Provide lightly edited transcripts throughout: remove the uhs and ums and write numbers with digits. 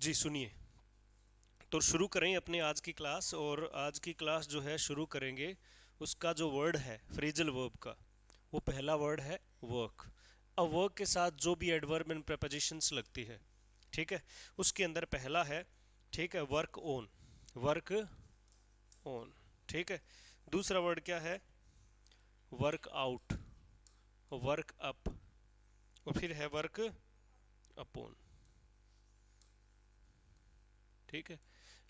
जी सुनिए, तो शुरू करें अपने आज की क्लास। और आज की क्लास जो है शुरू करेंगे, उसका जो वर्ड है फ्रेजल वर्ब का, वो पहला वर्ड है वर्क। अब वर्क के साथ जो भी एडवर्ब एंड प्रपोजिशंस लगती है, ठीक है, उसके अंदर पहला है, ठीक है, वर्क ऑन। वर्क ऑन, ठीक है। दूसरा वर्ड क्या है? वर्क आउट, वर्क अप, और फिर है वर्क अपॉन, ठीक है।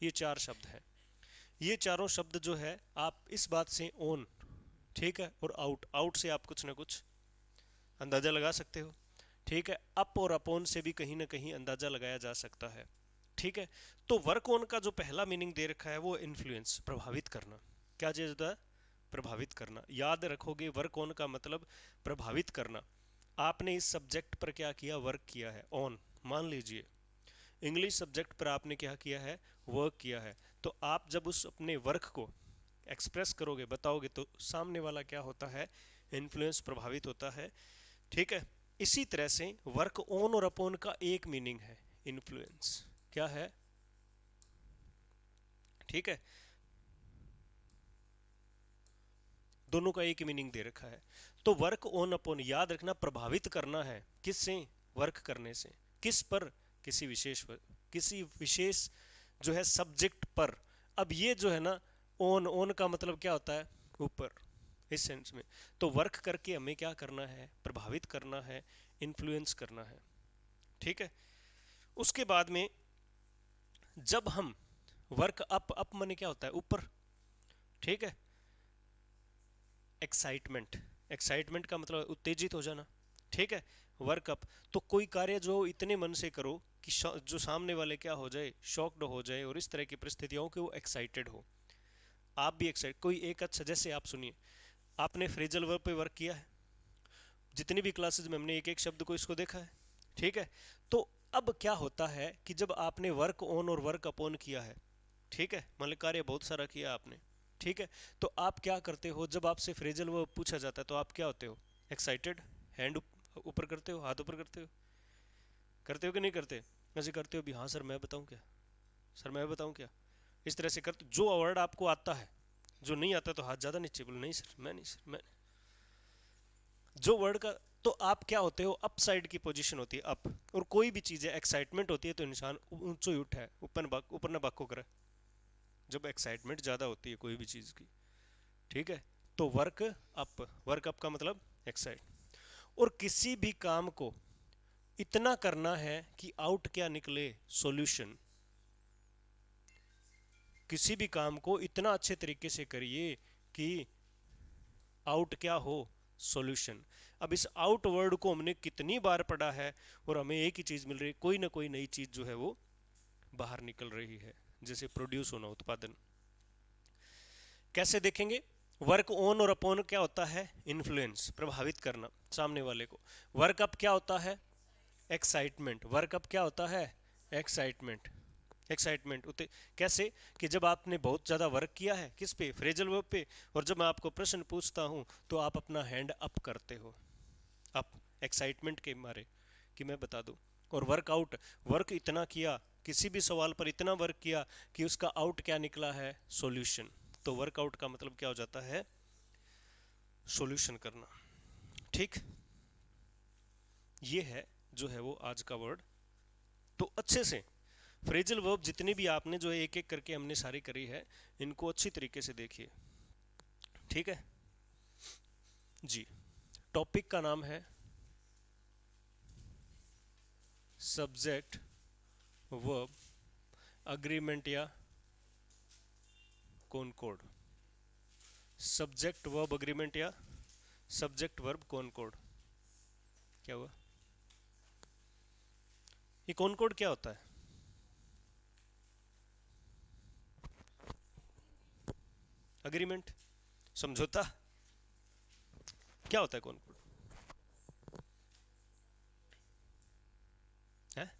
ये चार शब्द हैं। ये चारों शब्द जो है, आप इस बात से ओन, ठीक है, और आउट, आउट से आप कुछ ना कुछ अंदाजा लगा सकते हो, ठीक है। अप और अपॉन से भी कहीं ना कहीं अंदाजा लगाया जा सकता है, ठीक है। तो वर्क ऑन का जो पहला मीनिंग दे रखा है वो इन्फ्लुएंस, प्रभावित करना। क्या चीज होता है? प्रभावित करना। याद रखोगे, वर्क ऑन का मतलब प्रभावित करना। आपने इस सब्जेक्ट पर क्या किया? वर्क किया है, ऑन। मान लीजिए इंग्लिश सब्जेक्ट पर आपने क्या किया है? वर्क किया है। तो आप जब उस अपने वर्क को एक्सप्रेस करोगे, बताओगे, तो सामने वाला क्या होता है? इन्फ्लुएंस, प्रभावित होता है, ठीक है। इसी तरह से वर्क ऑन और अपॉन का एक मीनिंग है इन्फ्लुएंस। क्या है? ठीक है, दोनों का एक ही मीनिंग दे रखा है। तो वर्क ऑन अपॉन, याद रखना, प्रभावित करना है। किससे? वर्क करने से। किस पर? किसी विशेष पर, किसी विशेष जो है सब्जेक्ट पर। अब ये जो है ना, ऑन, ऑन का मतलब क्या होता है? ऊपर, इस सेंस में। तो वर्क करके हमें क्या करना है? प्रभावित करना है, इन्फ्लुएंस करना है, ठीक है। उसके बाद में जब हम वर्क अप, अप माने क्या होता है? ऊपर, ठीक है। एक्साइटमेंट, एक्साइटमेंट का मतलब उत्तेजित हो जाना, ठीक है। वर्क अप, तो कोई कार्य जो इतने मन से करो कि जो सामने वाले क्या हो जाए? शॉक्ड हो जाए, और इस तरह की परिस्थितियों के वो एक्साइटेड हो। आप भी एक्साइट, कोई एक, अच्छा जैसे आप सुनिए, आपने फ्रेजल वर्ब पे वर्क किया है, जितनी भी क्लासेज में हमने एक एक शब्द को इसको देखा है, ठीक है। तो अब क्या होता है कि जब आपने वर्क ऑन और वर्क अपॉन किया है, ठीक है, मतलब कार्य बहुत सारा किया आपने, ठीक है, तो आप क्या करते हो? जब आपसे फ्रेजल वर्ब पूछा जाता है तो आप क्या होते हो? एक्साइटेड। हैंड ऊपर करते हो, हाथ ऊपर करते हो, करते हो कि नहीं करते? ऐसे करते हो भी, हाँ सर मैं बताऊं क्या, सर मैं बताऊं क्या, इस तरह से करते। जो वर्ड आपको आता है, जो नहीं आता तो हाथ ज़्यादा नीचे, बोलो नहीं सर मैं नहीं, सर मैं, जो वर्ड का। तो आप क्या होते हो? अप साइड की पोजीशन होती है, अप। और कोई भी चीज़ है, एक्साइटमेंट होती है तो इंसान ऊंचो ही उठा है, ऊपर ना बाको करे, जब एक्साइटमेंट ज़्यादा होती है कोई भी चीज़ की, ठीक है। तो वर्क अप, वर्क अप का मतलब एक्साइट। और किसी भी काम को इतना करना है कि आउट क्या निकले? सॉल्यूशन। किसी भी काम को इतना अच्छे तरीके से करिए कि आउट क्या हो? सॉल्यूशन। अब इस आउट वर्ड को हमने कितनी बार पढ़ा है, और हमें एक ही चीज़ मिल रही है, कोई ना कोई नई चीज़ जो है वो बाहर निकल रही है, जैसे प्रोड्यूस होना, उत्पादन। कैसे देखेंगे? वर्क ऑन और अपॉन क्या होता है? इन्फ्लुएंस, प्रभावित करना सामने वाले को। वर्क अप क्या होता है? एक्साइटमेंट। वर्क अप क्या होता है? एक्साइटमेंट, एक्साइटमेंट उते। कैसे? कि जब आपने बहुत ज़्यादा वर्क किया है, किस पे? फ्रेजल वर्ब पे, और जब मैं आपको प्रश्न पूछता हूँ तो आप अपना हैंड अप करते हो, अप, एक्साइटमेंट के मारे, कि मैं बता दूँ। और वर्कआउट, वर्क इतना किया, किसी भी सवाल पर इतना वर्क किया कि उसका आउट क्या निकला है? सॉल्यूशन। तो वर्कआउट का मतलब क्या हो जाता है? सॉल्यूशन करना, ठीक। ये है जो है वो आज का वर्ड। तो अच्छे से फ्रेजल वर्ब जितनी भी आपने जो है एक एक करके हमने सारी करी है, इनको अच्छी तरीके से देखिए, ठीक है जी। टॉपिक का नाम है सब्जेक्ट वर्ब अग्रीमेंट या कॉनकॉर्ड। सब्जेक्ट वर्ब अग्रीमेंट या सब्जेक्ट वर्ब कॉनकॉर्ड। क्या हुआ? ये कॉनकॉर्ड क्या होता है? अग्रीमेंट, समझौता। क्या होता है कॉनकॉर्ड? है?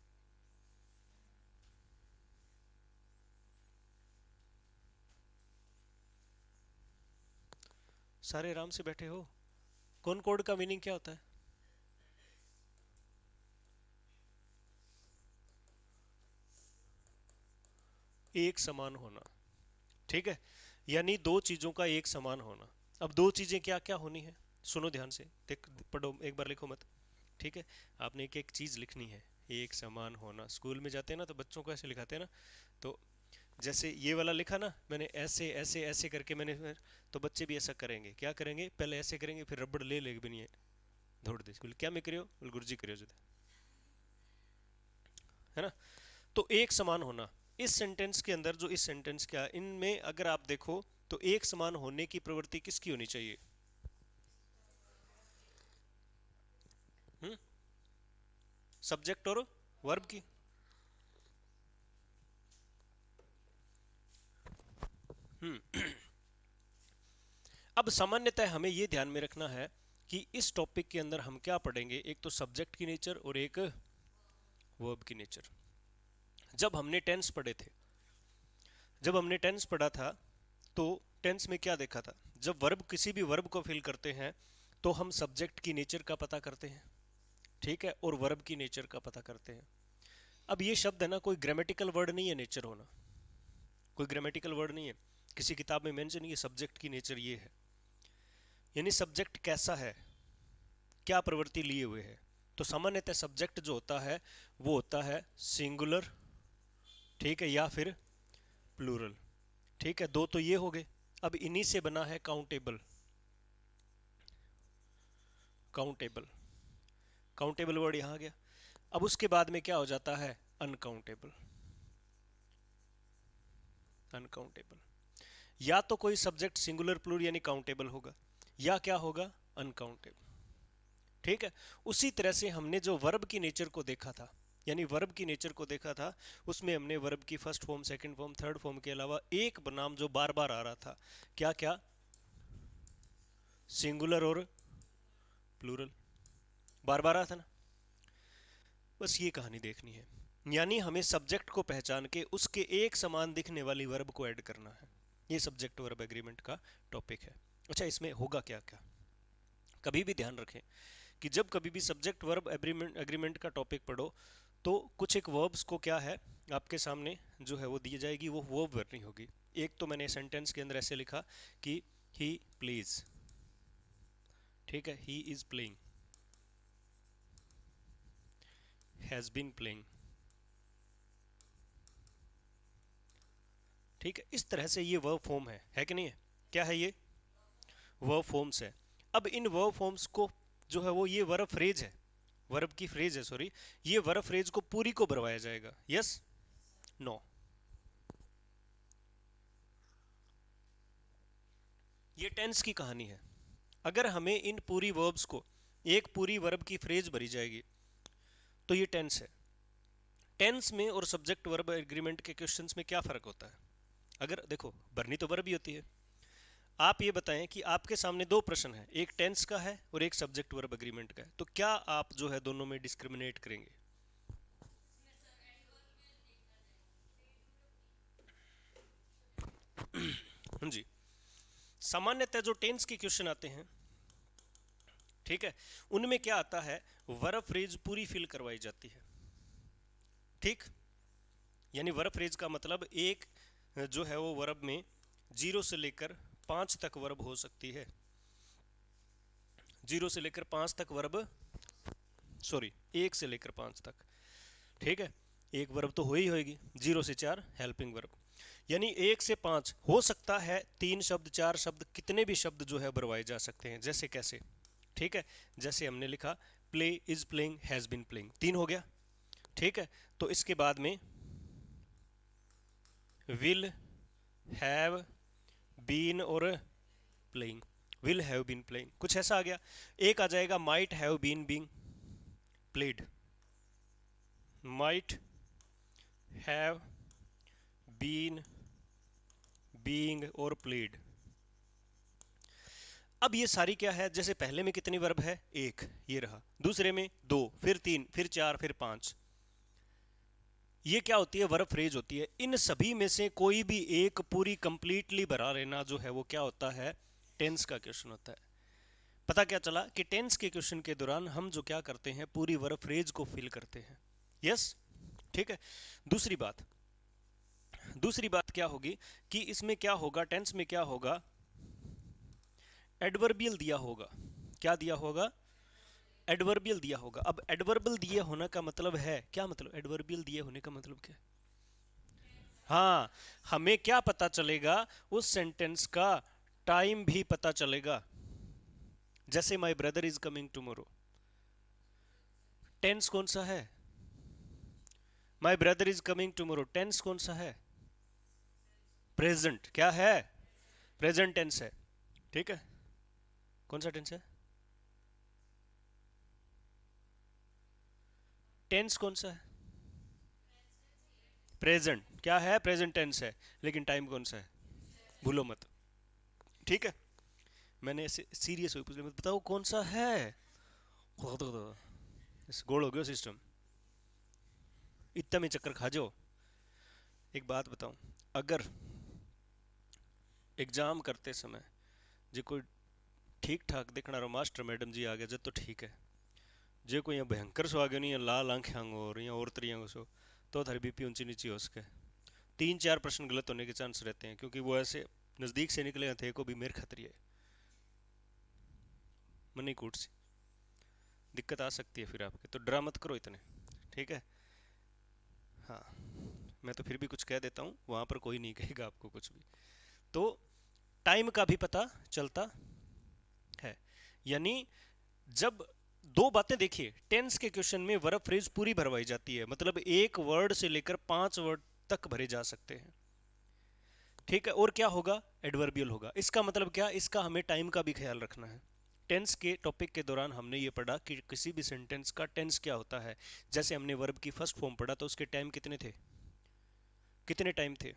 सारे आराम से बैठे हो। कॉनकॉर्ड का मीनिंग क्या होता है? एक समान होना, ठीक है, यानी दो चीजों का एक समान होना। अब दो चीजें क्या क्या होनी है, सुनो ध्यान से, देख पढ़ो, एक बार लिखो मत, ठीक है। आपने एक एक चीज लिखनी है, एक समान होना। स्कूल में जाते हैं ना तो बच्चों को ऐसे लिखाते हैं ना, तो जैसे ये वाला लिखा ना मैंने, ऐसे ऐसे ऐसे करके मैंने, तो बच्चे भी ऐसा करेंगे। क्या करेंगे, पहले ऐसे करेंगे, फिर रबड़ ले ले भी नहीं है, दौड़ दे, बोले क्या मैं करियो, बोले गुरुजी करियो जो, है ना। तो एक समान होना, इस सेंटेंस के अंदर, जो इस सेंटेंस क्या, इनमें अगर आप देखो तो एक समान होने की प्रवृत्ति किसकी होनी चाहिए, हम्म, सब्जेक्ट और वर्ब की। हम्म। अब सामान्यतः हमें यह ध्यान में रखना है कि इस टॉपिक के अंदर हम क्या पढ़ेंगे, एक तो सब्जेक्ट की नेचर और एक वर्ब की नेचर। जब हमने टेंस पढ़े थे, जब हमने टेंस पढ़ा था, तो टेंस में क्या देखा था, जब वर्ब किसी भी वर्ब को फिल करते हैं तो हम सब्जेक्ट की नेचर का पता करते हैं, ठीक है, और वर्ब की नेचर का पता करते हैं। अब ये शब्द है ना, कोई ग्रामेटिकल वर्ड नहीं है नेचर होना, कोई ग्रामेटिकल वर्ड नहीं है, किसी किताब में मेंशन नहीं है सब्जेक्ट की नेचर ये है। यानी सब्जेक्ट कैसा है, क्या प्रवृत्ति लिए हुए है। तो सामान्यतः सब्जेक्ट जो होता है वो होता है सिंगुलर, ठीक है, या फिर प्लूरल, ठीक है, दो तो ये हो गए। अब इन्हीं से बना है काउंटेबल, काउंटेबल, काउंटेबल वर्ड यहां आ गया। अब उसके बाद में क्या हो जाता है, अनकाउंटेबल, अनकाउंटेबल। या तो कोई सब्जेक्ट सिंगुलर प्लूरल यानी काउंटेबल होगा, या क्या होगा, अनकाउंटेबल, ठीक है। उसी तरह से हमने जो वर्ब की नेचर को देखा था, यानी वर्ब की नेचर को देखा था, उसमें हमने वर्ब की first form, second form, third form के अलावा एक बनाम जो बार बार आ रहा था, क्या क्या, सिंगुलर और प्लूरल, बार बार आ था ना। बस ये कहानी देखनी है, यानी हमें सब्जेक्ट को पहचान के उसके एक समान दिखने वाली वर्ब को ऐड करना है। ये सब्जेक्ट वर्ब एग्रीमेंट का टॉपिक है। अच्छा, इसमें होगा क्या क्या, कभी भी ध्यान रखें कि जब कभी भी सब्जेक्ट वर्ब एग्रीमेंट एग्रीमेंट का टॉपिक पढ़ो तो कुछ एक वर्ब्स को क्या है आपके सामने जो है वो दी जाएगी, वो वर्ब वर्नी होगी। एक तो मैंने सेंटेंस के अंदर ऐसे लिखा कि ही प्लीज, ठीक है, he is playing, has been playing, ठीक है, इस तरह से ये वर्ब फॉर्म है कि नहीं है, क्या है ये, वर्ब फॉर्म्स है। अब इन वर्ब फॉर्म्स को जो है वो, ये वर्ब फ्रेज है, वर्ब की फ्रेज है, सॉरी, ये वर्ब फ्रेज को पूरी को भरवाया जाएगा, यस, नो। ये टेंस की कहानी है। अगर हमें इन पूरी वर्ब्स को, एक पूरी वर्ब की फ्रेज भरी जाएगी तो ये टेंस है। टेंस में और सब्जेक्ट वर्ब एग्रीमेंट के क्वेश्चंस में क्या फर्क होता है, अगर देखो भरनी तो वर्ब ही होती है। आप ये बताएं कि आपके सामने दो प्रश्न है, एक टेंस का है और एक सब्जेक्ट वर्ब एग्रीमेंट का है, तो क्या आप जो है दोनों में डिस्क्रिमिनेट करेंगे। हाँ जी, सामान्यतः जो टेंस के क्वेश्चन आते हैं, ठीक है, उनमें क्या आता है, वर्ब फ्रेज पूरी फिल करवाई जाती है, ठीक, यानी वर्ब फ्रेज का मतलब एक जो है वो वर्ब में 0 से लेकर 5 तक वर्ब हो सकती है, 0 से लेकर 5 तक वर्ब, सॉरी 1 से लेकर 5 तक, ठीक है, एक वर्ब तो हो ही होगी, 0 से 4 हेल्पिंग वर्ब, यानी 1 से 5 हो सकता है, 3 शब्द 4 शब्द कितने भी शब्द जो है बरवाए जा सकते हैं, जैसे कैसे, ठीक है, जैसे हमने लिखा play is playing, has been playing, 3 हो गया, ठीक है। तो इसके बाद में विल हैव बीन और playing, will have been playing, कुछ ऐसा आ गया। एक आ जाएगा might have been being played, might have been being और प्लेड। अब ये सारी क्या है, जैसे पहले में कितनी वर्ब है, एक, ये रहा, दूसरे में दो, फिर तीन, फिर चार, फिर पांच, ये क्या होती है, वर्ब फ्रेज होती है। इन सभी में से कोई भी एक पूरी कंप्लीटली भरा लेना जो है वो क्या होता है, टेंस का क्वेश्चन होता है। पता क्या चला कि टेंस के क्वेश्चन के दौरान हम जो क्या करते हैं, पूरी वर्ब फ्रेज को फिल करते हैं, यस, ठीक है। दूसरी बात, दूसरी बात क्या होगी कि इसमें क्या होगा, टेंस में क्या होगा, एडवर्बियल दिया होगा। क्या दिया होगा? एडवर्बियल दिया होगा। अब एडवर्बियल दिए होने का मतलब है क्या? मतलब एडवर्बियल दिए होने का मतलब क्या? हाँ, हमें क्या पता चलेगा? उस सेंटेंस का टाइम भी पता चलेगा। जैसे my brother is coming tomorrow, tense कौन सा है? My brother is coming tomorrow, tense कौन सा है? प्रेजेंट। क्या है? प्रेजेंट टेंस है। ठीक है, कौन सा टेंस है? टेंस कौन सा है? प्रेजेंट। क्या है? प्रेजेंट टेंस है। लेकिन टाइम कौन सा है? भूलो मत। ठीक है, मैंने ऐसे सीरियस हो पूछ लिया, बताओ कौन सा है? इस गोल हो गया सिस्टम, इतना में चक्कर खा जाओ। एक बात बताऊं, अगर एग्जाम करते समय जो कोई ठीक ठाक दिखना रहा मास्टर मैडम जी आ गया जब तो ठीक है, जो कोई यहाँ भयंकर सो आ गया नहीं, लाल आंखें और यहाँ और तरिया सो, तो थारी बीपी ऊंची नीची हो सके। 3-4 प्रश्न गलत होने के चांस रहते हैं, क्योंकि वो ऐसे नज़दीक से निकले थे को भी मेर खतरी है, मनी कूट सी दिक्कत आ सकती है फिर आपके, तो डरा मत करो इतने। ठीक है, हाँ, मैं तो फिर भी कुछ कह देता हूँ, वहाँ पर कोई नहीं कहेगा आपको कुछ भी। तो टाइम का भी पता चलता है। यानी जब दो बातें देखिए, टेंस के क्वेश्चन में वर्ब फ्रेज पूरी भरवाई जाती है, मतलब एक वर्ड से लेकर 5 वर्ड तक भरे जा सकते हैं। ठीक है, और क्या होगा? एडवर्बियल होगा। इसका मतलब क्या? इसका हमें टाइम का भी ख्याल रखना है। टेंस के टॉपिक के दौरान हमने ये पढ़ा कि किसी भी सेंटेंस का टेंस क्या होता है। जैसे हमने वर्ब की फर्स्ट फॉर्म पढ़ा तो उसके टाइम कितने थे? कितने टाइम थे?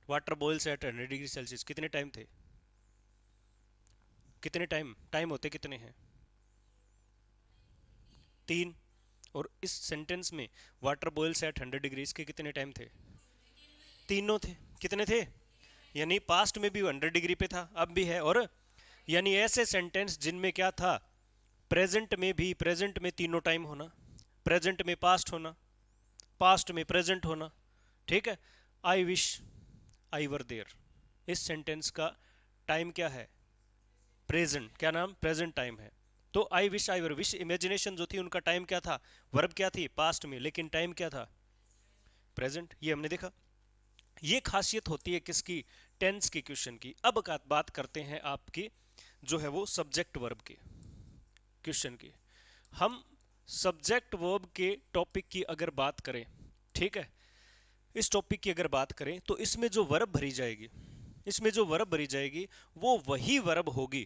Water boils at 100 degree Celsius, कितने टाइम थे? कितने टाइम टाइम होते कितने हैं? 3। और इस सेंटेंस में वाटर बॉइल्स एट 100 डिग्री के कितने टाइम थे? तीनों थे। कितने थे? यानी पास्ट में भी 100 डिग्री पे था, अब भी है। और यानी ऐसे सेंटेंस जिनमें क्या था? प्रेजेंट में भी, प्रेजेंट में तीनों टाइम होना, प्रेजेंट में पास्ट होना, पास्ट में प्रेजेंट होना। ठीक है, I wish I were there, इस सेंटेंस का टाइम क्या है? प्रेजेंट। क्या नाम? प्रेजेंट टाइम है। तो I wish I were, wish imagination जो थी उनका टाइम क्या था? वर्ब क्या थी? पास्ट में, लेकिन टाइम क्या था? प्रेजेंट। ये हमने देखा। ये खासियत होती है किसकी? टेंस के क्वेश्चन की। अब बात करते हैं आपकी जो है वो सब्जेक्ट वर्ब के क्वेश्चन की। हम सब्जेक्ट वर्ब के टॉपिक की अगर बात करें, ठीक है, इस टॉपिक की अगर बात करें तो इसमें जो वर्ब भरी जाएगी, इसमें जो वर्ब भरी जाएगी वो वही वर्ब होगी,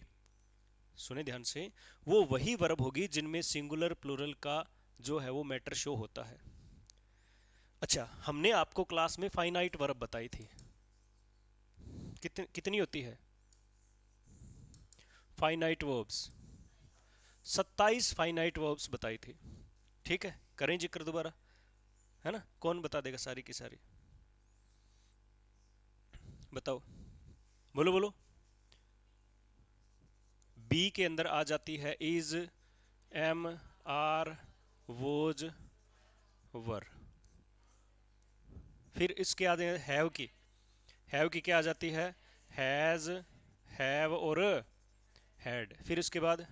सुने ध्यान से, वो वही वर्ब होगी जिनमें सिंगुलर प्लूरल का जो है वो मैटर शो होता है। अच्छा, हमने आपको क्लास में फाइनाइट वर्ब बताई थी, कितनी होती है फाइनाइट वर्ब्स? 27 फाइनाइट वर्ब्स बताई थी। ठीक है, करें जिक्र दोबारा, है ना? कौन बता देगा सारी की सारी? बताओ, बोलो बोलो। बी के अंदर आ जाती है इज, एम, आर, वोज, वर। फिर इसके आगे हैव की, हैव की क्या आ जाती है? हैज, हैव और हैड। फिर इसके बाद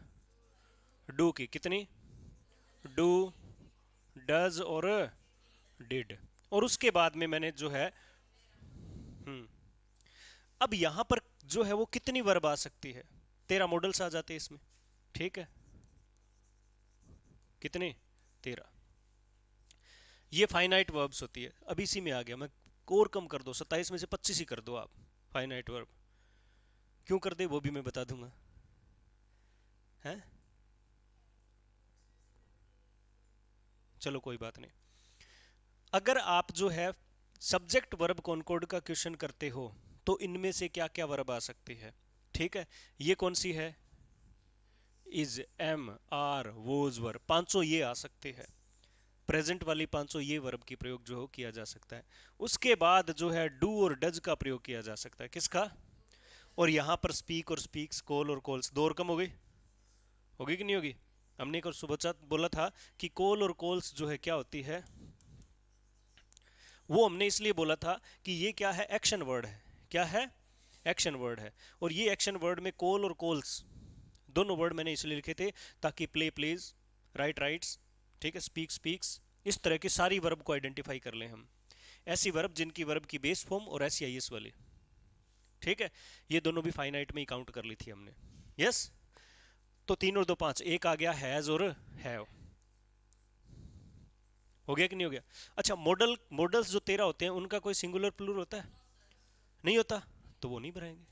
डू की कितनी? डू, डज और डिड। और उसके बाद में मैंने जो है अब यहां पर जो है वो कितनी वर्ब आ सकती है? 13 मॉडल्स आ जाते हैं इसमें। ठीक है, कितने? 13। ये फाइनाइट वर्ब्स होती है। अब इसी में आ गया मैं, और कम कर दो, 27 में से 25 ही कर दो आप फाइनाइट वर्ब। क्यों कर दे वो भी मैं बता दूंगा, हैं? चलो कोई बात नहीं। अगर आप जो है सब्जेक्ट वर्ब कॉनकॉर्ड का क्वेश्चन करते हो तो इनमें से क्या क्या वर्ब आ सकती है? ठीक है, ये कौन सी है? इज, एम, आर, वोज, वर, 500 ये आ सकते हैं। प्रेजेंट वाली 500 ये वर्ब की प्रयोग जो हो किया जा सकता है। उसके बाद जो है डू और डज का प्रयोग किया जा सकता है। किसका? और यहाँ पर स्पीक और स्पीक्स, कॉल और कॉल्स, दो और कम हो गई, होगी कि नहीं होगी? हमने एक और सुबह बोला था कि कॉल और कॉल्स जो है क्या होती है? वो हमने इसलिए बोला था कि ये क्या है, एक्शन वर्ड है। क्या है, एक्शन वर्ड है। और ये एक्शन वर्ड में कॉल और कॉल्स दोनों वर्ड मैंने इसलिए लिखे थे ताकि प्ले प्लेज, राइट राइट्स, ठीक है, स्पीक स्पीक्स, इस तरह की सारी वर्ब को आइडेंटिफाई कर लें हम। ऐसी वर्ब जिनकी वर्ब की बेस फॉर्म और ऐसी आईएस वाली, ठीक है। ये दोनों भी फाइनाइट में ही काउंट कर ली थी हमने। यस, तो 3 और 2 5, एक आ गया हैज और हैव। हो गया कि नहीं हो गया? अच्छा, मॉडल्स जो 13 होते हैं उनका कोई सिंगुलर प्लूरल होता है? नहीं होता, तो वो नहीं बनाएंगे।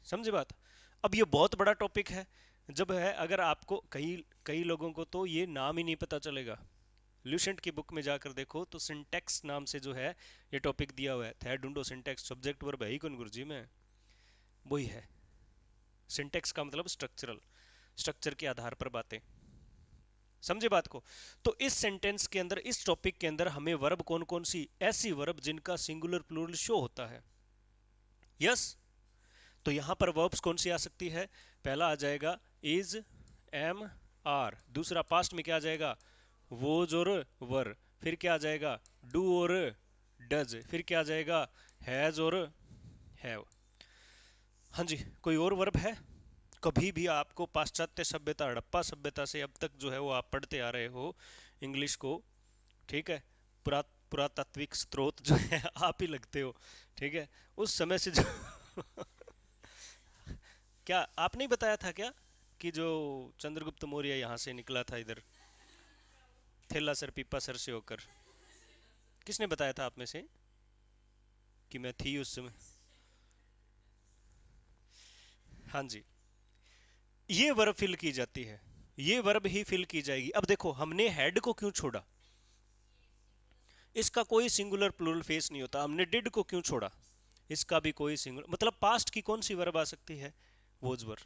समझे बात? अब ये बहुत बड़ा टॉपिक है। जब है, अगर आपको कई कई लोगों को तो ये नाम ही नहीं पता चलेगा। ल्यूसेंट की बुक में जाकर देखो तो सिंटैक्स नाम से जो है ये टॉपिक दिया हुआ है ढूंढो सिंटैक्स, सब्जेक्ट वर्ब है ही कौन गुरुजी में, वही है। सिंटैक्स का मतलब स्ट्रक्चरल, स्ट्रक्चर के आधार पर बातें। समझे बात को? तो इस सेंटेंस के अंदर, इस टॉपिक के अंदर हमें वर्ब कौन कौन सी, ऐसी वर्ब जिनका सिंगुलर प्लूरल शो होता है। यस, तो यहां पर वर्ब्स कौन सी आ सकती है? पहला आ जाएगा इज, एम, आर। दूसरा पास्ट में क्या आ जाएगा? वोज और वर। फिर क्या आ जाएगा? डू और डज। फिर क्या आ जाएगा? हैज और हैव। हाँ जी, कोई और वर्ब है? कभी भी आपको पाश्चात्य सभ्यता, हड़प्पा सभ्यता से अब तक जो है वो आप पढ़ते आ रहे हो इंग्लिश को, ठीक है, पुरातात्विक स्रोत जो है आप ही लगते हो, ठीक है, उस समय से जो क्या आपने ही बताया था क्या कि जो चंद्रगुप्त मौर्य यहाँ से निकला था इधर, थेला सर पीपा सर से होकर? किसने बताया था आप में से कि मैं थी उस समय? हाँ जी, ये वर्ब फिल की जाती है, ये वर्ब ही फिल की जाएगी। अब देखो हमने हेड को क्यों छोड़ा, इसका कोई सिंगुलर प्लूरल फेस नहीं होता। हमने डिड को क्यों छोड़ा, इसका भी कोई सिंगुलर, मतलब पास्ट की कौन सी वर्ब आ सकती है? वोज वर।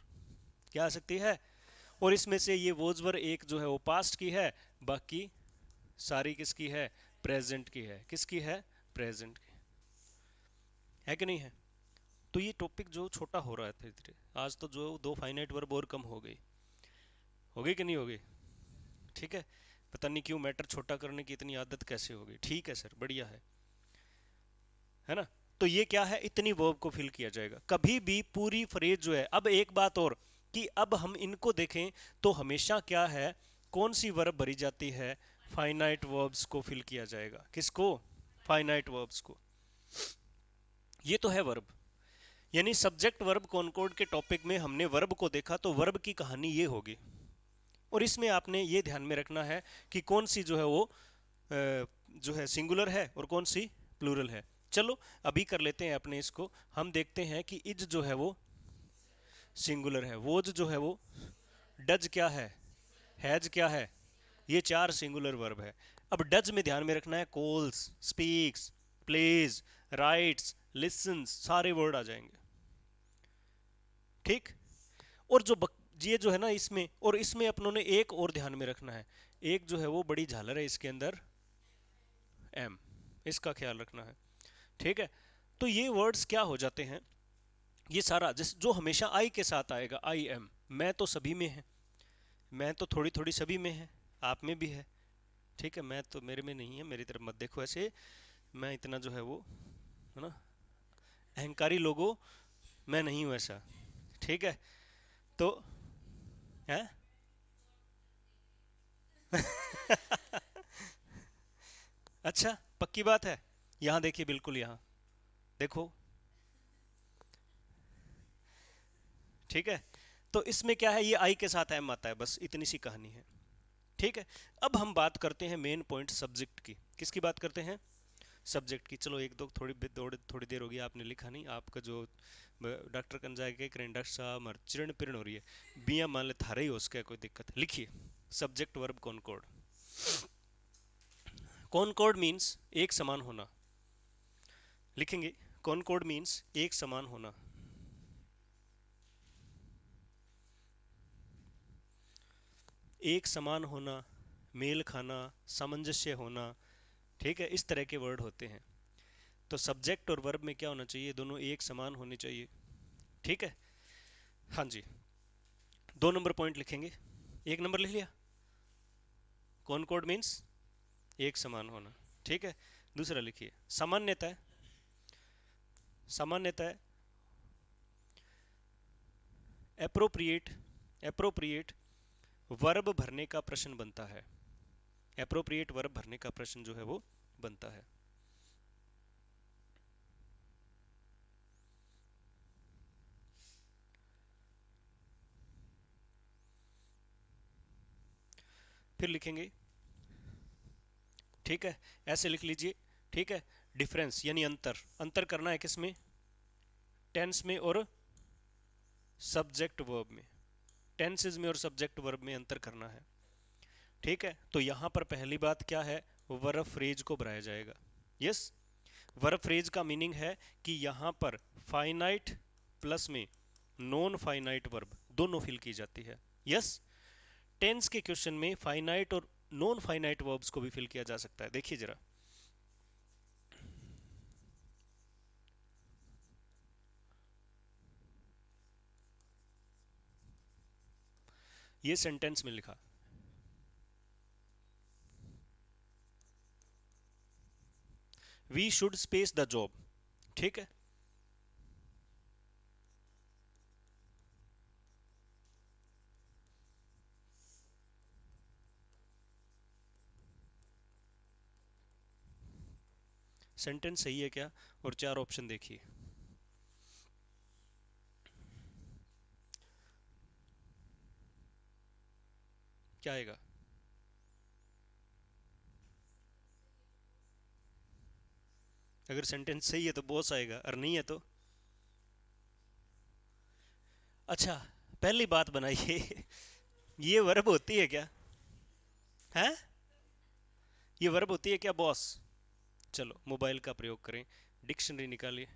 क्या आ सकती है? और इसमें से ये वोज वर एक जो है वो पास्ट की है, बाकी सारी किसकी है? प्रेजेंट की है। किसकी है? प्रेजेंट की है कि नहीं है? तो ये टॉपिक जो छोटा हो रहा है धीरे धीरे, आज तो जो दो फाइनाइट वर्ब और कम हो गई, हो गई कि नहीं हो गई? ठीक है, पता नहीं क्यों मैटर छोटा करने की इतनी आदत कैसे हो गई। ठीक है सर, बढ़िया है ना? तो ये क्या है, इतनी वर्ब को फिल किया जाएगा। कभी भी पूरी फ्रेज जो है, अब एक बात और कि अब हम इनको देखें तो हमेशा क्या है, कौन सी वर्ब भरी जाती है? फाइनाइट वर्ब्स को फिल किया जाएगा। किसको? फाइनाइट वर्ब्स को। ये तो है वर्ब, यानी सब्जेक्ट वर्ब कॉनकॉर्ड के टॉपिक में हमने वर्ब को देखा, तो वर्ब की कहानी ये होगी। और इसमें आपने ये ध्यान में रखना है कि कौन सी जो है वो जो है सिंगुलर है और कौन सी प्लूरल है। चलो अभी कर लेते हैं अपने इसको, हम देखते हैं कि इज जो है वो सिंगुलर है, वोज जो है वो, डज क्या है, हैज क्या है, ये चार सिंगुलर वर्ब है। अब डज में ध्यान में रखना है calls, speaks, plays, writes, listens, सारे वर्ड आ जाएंगे। ठीक। और ये जो है ना इसमें, और इसमें अपनों ने एक और ध्यान में रखना है, एक जो है वो बड़ी झालर है इसके अंदर, एम, इसका ख्याल रखना है। ठीक है, तो ये वर्ड्स क्या हो जाते हैं, ये सारा जिस जो हमेशा आई के साथ आएगा, आई एम, मैं तो सभी में है, मैं तो थोड़ी थोड़ी सभी में है, आप में भी है। ठीक है, मैं तो मेरे में नहीं है, मेरी तरफ मत देखो ऐसे, मैं इतना जो है वो, है ना, अहंकारी लोगों, मैं नहीं हूँ ऐसा। ठीक है, तो है अच्छा, पक्की बात है। यहाँ देखिए, बिल्कुल यहाँ देखो, ठीक है, तो इसमें क्या है, ये आई के साथ एम आता है, बस इतनी सी कहानी है। ठीक है, अब हम बात करते हैं मेन पॉइंट सब्जेक्ट की। किसकी बात करते हैं? सब्जेक्ट की। चलो एक दो थोड़ी देर होगी आपने लिखा नहीं, आपका जो डॉक्टर कंजाय के करें साहब हमारे चिरण पिरण हो रही है, बिया मान ले थारे ही हो, उसका कोई दिक्कत? लिखिए subject verb concord. Concord means एक समान होना, लिखेंगे कॉनकॉर्ड मीन्स एक समान होना। एक समान होना, मेल खाना, सामंजस्य होना, ठीक है, इस तरह के वर्ड होते हैं। तो सब्जेक्ट और वर्ब में क्या होना चाहिए, दोनों एक समान होने चाहिए। ठीक है, हाँ जी, 2 नंबर पॉइंट लिखेंगे, 1 नंबर लिख लिया, कॉनकॉर्ड मीन्स एक समान होना। ठीक है। दूसरा लिखिए सामान्यतः, सामान्यतः एप्रोप्रिएट, एप्रोप्रिएट वर्ब भरने का प्रश्न बनता है। एप्रोप्रिएट वर्ब भरने का प्रश्न जो है वो बनता है। फिर लिखेंगे, ठीक है, ऐसे लिख लीजिए, ठीक है। डिफरेंस यानी अंतर, अंतर करना है किसमें, टेंस में और सब्जेक्ट वर्ब में, टेंसेज में और सब्जेक्ट वर्ब में अंतर करना है, ठीक है। तो यहां पर पहली बात क्या है, वर्ब फ्रेज को बनाया जाएगा। यस, वर्ब फ्रेज का मीनिंग है कि यहां पर फाइनाइट प्लस में नॉन फाइनाइट वर्ब दोनों फिल की जाती है। यस, टेंस के क्वेश्चन में फाइनाइट और नॉन फाइनाइट वर्ब्स को भी फिल किया जा सकता है। देखिए जरा, ये सेंटेंस में लिखा, we should space the job, ठीक है। सेंटेंस सही है क्या, और चार ऑप्शन देखिए, क्या आएगा। अगर सेंटेंस सही है तो बॉस आएगा, और नहीं है तो, अच्छा पहली बात बनाइए ये वर्ब होती है क्या, है ये वर्ब होती है क्या बॉस। चलो मोबाइल का प्रयोग करें, डिक्शनरी निकालिए,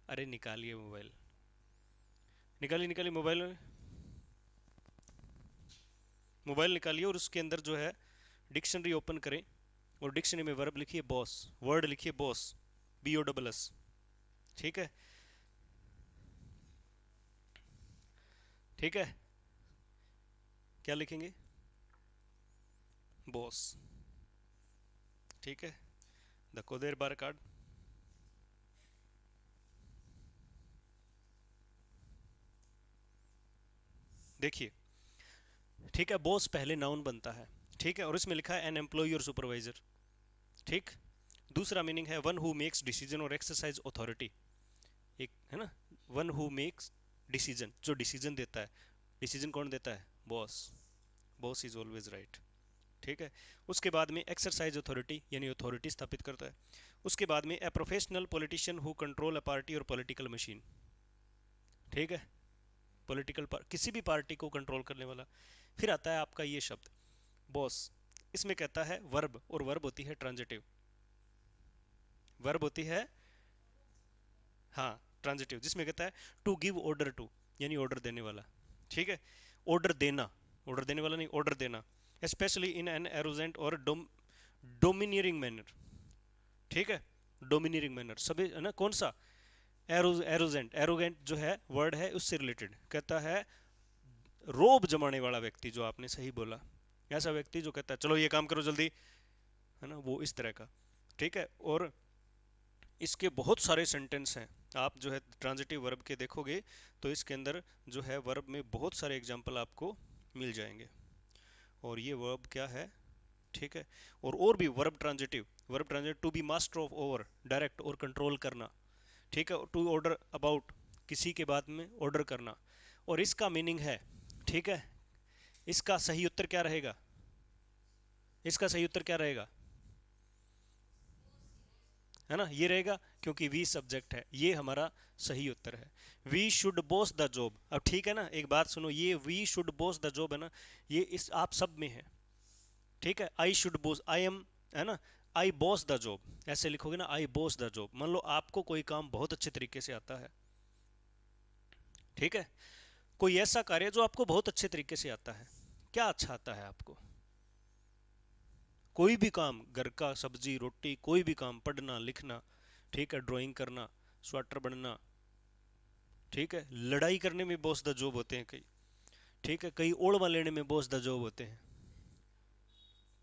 अरे निकालिए मोबाइल, निकालिए निकालिए मोबाइल में, मोबाइल निकालिए और उसके अंदर जो है डिक्शनरी ओपन करें, और डिक्शनरी में वर्ब लिखिए बॉस, वर्ड लिखिए बॉस, BOSS, ठीक है, ठीक है। क्या लिखेंगे, बॉस, ठीक है। देखो देर बार कार्ड, देखिए, ठीक है, बॉस पहले नाउन बनता है, ठीक है, और इसमें लिखा है एन एम्प्लॉय और सुपरवाइजर, ठीक। दूसरा मीनिंग है वन हु मेक्स डिसीजन और एक्सरसाइज अथॉरिटी, एक है ना, वन हु मेक्स डिसीजन, जो डिसीजन देता है, डिसीजन कौन देता है, boss, boss is always right, ठीक है। उसके बाद में एक्सरसाइज अथॉरिटी यानी अथॉरिटी स्थापित करता है। उसके बाद में a professional politician who control a party और पॉलिटिकल मशीन, ठीक है, पॉलिटिकल किसी भी पार्टी को कंट्रोल करने वाला। फिर आता है आपका ये शब्द बॉस, इसमें कहता है वर्ब, और वर्ब होती है ट्रांजिटिव, वर्ब होती है, हाँ ट्रांजिटिव, जिसमें कहता है टू गिव ऑर्डर टू यानी ऑर्डर देने वाला, ठीक है, ऑर्डर देना, ऑर्डर देने वाला नहीं, ऑर्डर देना, स्पेशली इन एन एरोजेंट और डोमिनियरिंग मैनर, ठीक है, डोमिनियरिंग मैनर सभी है ना, कौन सा, एरोजेंट, एरोगेंट जो है वर्ड है उससे रिलेटेड, कहता है रोब जमाने वाला व्यक्ति, जो आपने सही बोला, ऐसा व्यक्ति जो कहता है चलो ये काम करो जल्दी, है ना, वो इस तरह का, ठीक है। और इसके बहुत सारे सेंटेंस हैं, आप जो है ट्रांजिटिव वर्ब के देखोगे तो इसके अंदर जो है वर्ब में बहुत सारे एग्जाम्पल आपको मिल जाएंगे। और ये वर्ब क्या है, ठीक है, और भी verb transitive, verb transitive to be master of over, direct और कंट्रोल करना, ठीक है, टू ऑर्डर अबाउट, किसी के बाद में ऑर्डर करना, और इसका मीनिंग है, ठीक है, इसका सही उत्तर क्या रहेगा, इसका सही उत्तर क्या रहेगा, है ना, ये रहेगा, क्योंकि वी सब्जेक्ट है, ये हमारा सही उत्तर है। We should boss the job, अब ठीक है ना, एक बात सुनो, ये we should boss the job है ना, ये इस आप सब में है, ठीक है। I should boss, I am, है ना, आई बॉस द जॉब ऐसे लिखोगे ना, आई बॉस द जॉब, मान लो आपको कोई काम बहुत अच्छे तरीके से आता है, ठीक है, कोई ऐसा कार्य जो आपको बहुत अच्छे तरीके से आता है, क्या अच्छा आता है आपको, कोई भी काम, घर का सब्जी रोटी कोई भी काम, पढ़ना लिखना, ठीक है, ड्राइंग करना, स्वेटर बनना, ठीक है, लड़ाई करने में बॉस द जॉब होते हैं कई, ठीक है, कई ओढ़वा लेने में बॉस द जॉब होते हैं,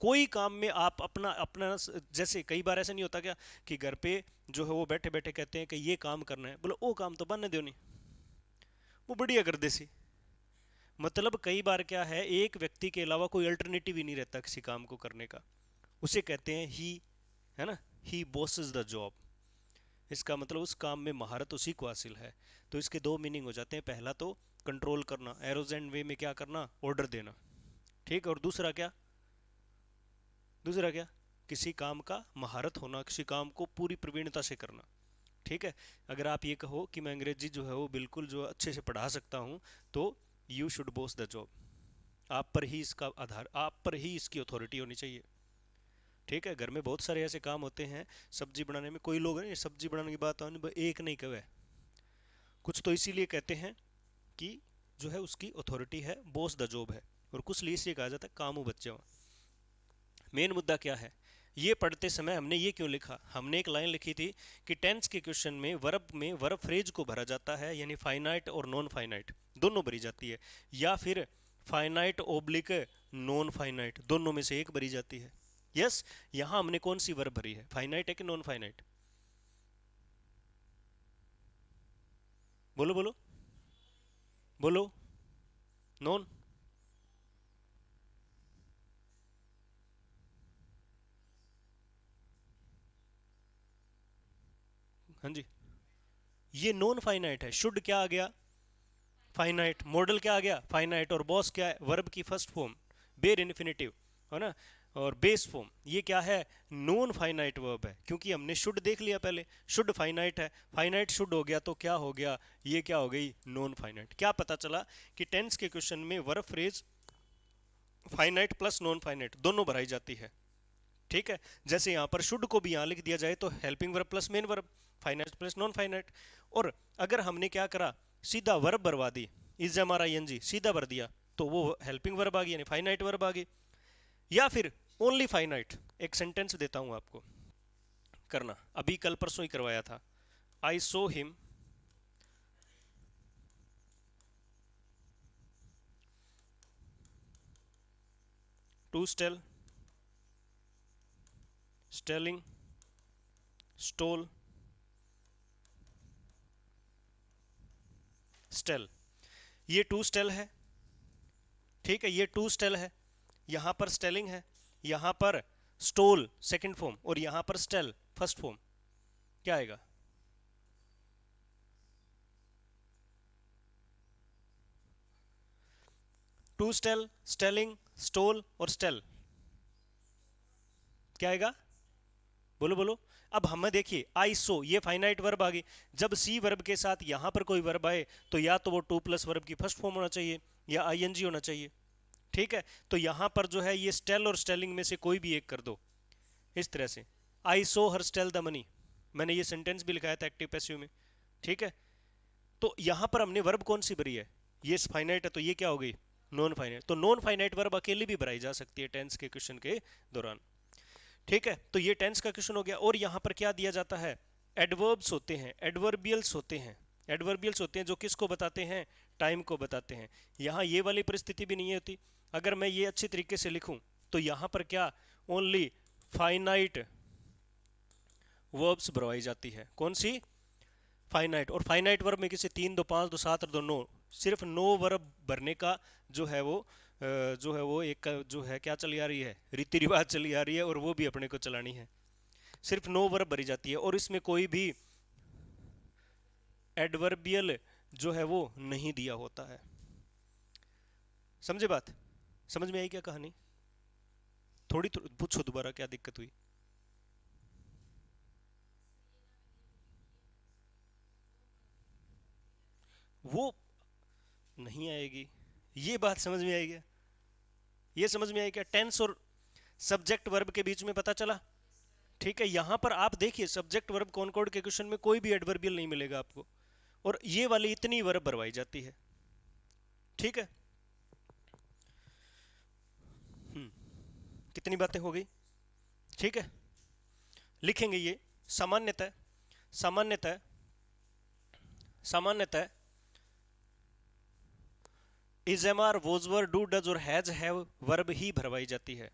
कोई काम में आप अपना अपना जैसे कई बार ऐसा नहीं होता क्या कि घर पे जो है वो बैठे बैठे कहते हैं कि ये काम करना है, बोलो वो काम तो बनने दो नहीं, वो बढ़िया कर दे सी। मतलब कई बार क्या है, एक व्यक्ति के अलावा कोई अल्टरनेटिव ही नहीं रहता किसी काम को करने का, उसे कहते हैं ही, है ना, ही बॉसेस द जॉब। इसका मतलब उस काम में महारत उसी को हासिल है। तो इसके दो मीनिंग हो जाते हैं, पहला तो कंट्रोल करना, एरोज एंड वे में क्या करना, ऑर्डर देना, ठीक। और दूसरा क्या, दूसरा क्या, किसी काम का महारत होना, किसी काम को पूरी प्रवीणता से करना, ठीक है। अगर आप ये कहो कि मैं अंग्रेजी जो है वो बिल्कुल जो अच्छे से पढ़ा सकता हूँ, तो you should boss the job, आप पर ही इसका आधार, आप पर ही इसकी अथॉरिटी होनी चाहिए, ठीक है। घर में बहुत सारे ऐसे काम होते हैं, सब्जी बनाने में कोई लोग हैं सब्जी बनाने की बात आने एक नहीं कहे, कुछ तो इसीलिए कहते हैं कि जो है उसकी अथॉरिटी है, बॉस द जॉब है, और कुछ लिए इसलिए कहा जाता है कामू बच्चे। मेन मुद्दा क्या है, ये पढ़ते समय हमने ये क्यों लिखा, हमने एक लाइन लिखी थी कि टेंस के क्वेश्चन में वर्ब फ्रेज को भरा जाता है, यानी फाइनाइट और नॉन फाइनाइट दोनों भरी जाती है, या फिर फाइनाइट ओब्लिक नॉन फाइनाइट दोनों में से एक भरी जाती है। यस, यहां हमने कौन सी वर्ब भरी है, फाइनाइट है कि नॉन फाइनाइट, बोलो बोलो बोलो, नॉन, हाँ जी, ये नॉन फाइनाइट है। शुड क्या आ गया, फाइनाइट, मॉडल क्या आ गया, फाइनाइट, और बॉस क्या है, वर्ब की फर्स्ट फॉर्म, बेर इन्फिनेटिव, है ना, और बेस फॉर्म, ये क्या है, नॉन फाइनाइट वर्ब है, क्योंकि हमने शुड देख लिया पहले, शुड फाइनाइट है, फाइनाइट शुड हो गया, तो क्या हो गया, ये क्या हो गई, नॉन फाइनाइट। क्या पता चला कि टेंस के क्वेश्चन में verb phrase finite plus non finite दोनों भराई जाती है, ठीक है। जैसे यहाँ पर शुड को भी यहाँ लिख दिया जाए तो helping verb plus main verb, finite plus non finite. और अगर हमने क्या करा, सीधा वर्ब भरवा दी, इज हमारा ing सीधा भर दिया, तो वो हेल्पिंग वर्ब आ गई, यानी फाइनाइट वर्ब आ गई। या फिर ओनली फाइनाइट, एक सेंटेंस देता हूं आपको करना, अभी कल परसों ही करवाया था, I saw him to steal, stealing, stole, steal, ये टू स्टेल है, ठीक है, ये टू स्टेल है, यहां पर स्टेलिंग है, यहां पर स्टोल सेकंड फॉर्म, और यहां पर स्टेल फर्स्ट फॉर्म, क्या आएगा, टू स्टेल, स्टेलिंग, स्टोल और स्टेल, क्या आएगा, बोलो बोलो। अब हमें देखिए आई सो, ये फाइनाइट वर्ब आ गई, जब सी वर्ब के साथ यहां पर कोई वर्ब आए तो या तो वो टू प्लस वर्ब की फर्स्ट फॉर्म होना चाहिए, या आईएनजी होना चाहिए, ठीक है। तो यहां पर जो है ये स्टेल और स्टेलिंग में से कोई भी एक कर दो, इस तरह से, आई सो हर स्टेल द मनी, मैंने ये सेंटेंस भी लिखाया था एक्टिव पैसिव में, ठीक है। तो यहां पर हमने वर्ब कौन सी भरी है, ये फाइनाइट है, तो ये क्या हो गई, नॉन फाइनाइट। तो नॉन फाइनाइट वर्ब अकेली भी भराई जा सकती है टेंस के क्वेश्चन के दौरान, ठीक है। तो ये टेंस का क्वेश्चन हो गया। और यहां पर क्या दिया जाता है, एडवर्ब्स होते हैं, एडवर्बियल्स होते हैं, एडवर्बियल्स होते हैं जो किसको बताते हैं, टाइम को बताते हैं। यहां ये वाली परिस्थिति भी नहीं होती, अगर मैं ये अच्छी तरीके से लिखूं तो यहां पर क्या, ओनली फाइनाइट वर्ब्स भरवाई जाती है, कौन सी, फाइनाइट। और फाइनाइट वर्ब में किसी 3 2 5 2 7 और 2 9, सिर्फ 9 वर्ब भरने का जो है वो जो है वो एक जो है क्या चली आ रही है, रीति रिवाज चली आ रही है, और वो भी अपने को चलानी है, सिर्फ 9 वर्ब भरी जाती है, और इसमें कोई भी एडवर्बियल जो है वो नहीं दिया होता है। समझे बात, समझ में आई क्या कहानी, थोड़ी पूछो दोबारा क्या दिक्कत हुई। वो नहीं आएगी, ये बात समझ में आएगी, ये समझ में आई क्या, टेंस और सब्जेक्ट वर्ब के बीच में पता चला, ठीक है। यहां पर आप देखिए सब्जेक्ट वर्ब कॉनकॉर्ड के क्वेश्चन में कोई भी एडवर्बियल नहीं मिलेगा आपको, और ये वाली इतनी वर्ब भरवाई जाती है, ठीक है। कितनी बातें हो गई, ठीक है। लिखेंगे ये, सामान्यतः, सामान्यतः, सामान्यतः is am are was were do does और हैज हैव वर्ब ही भरवाई जाती है,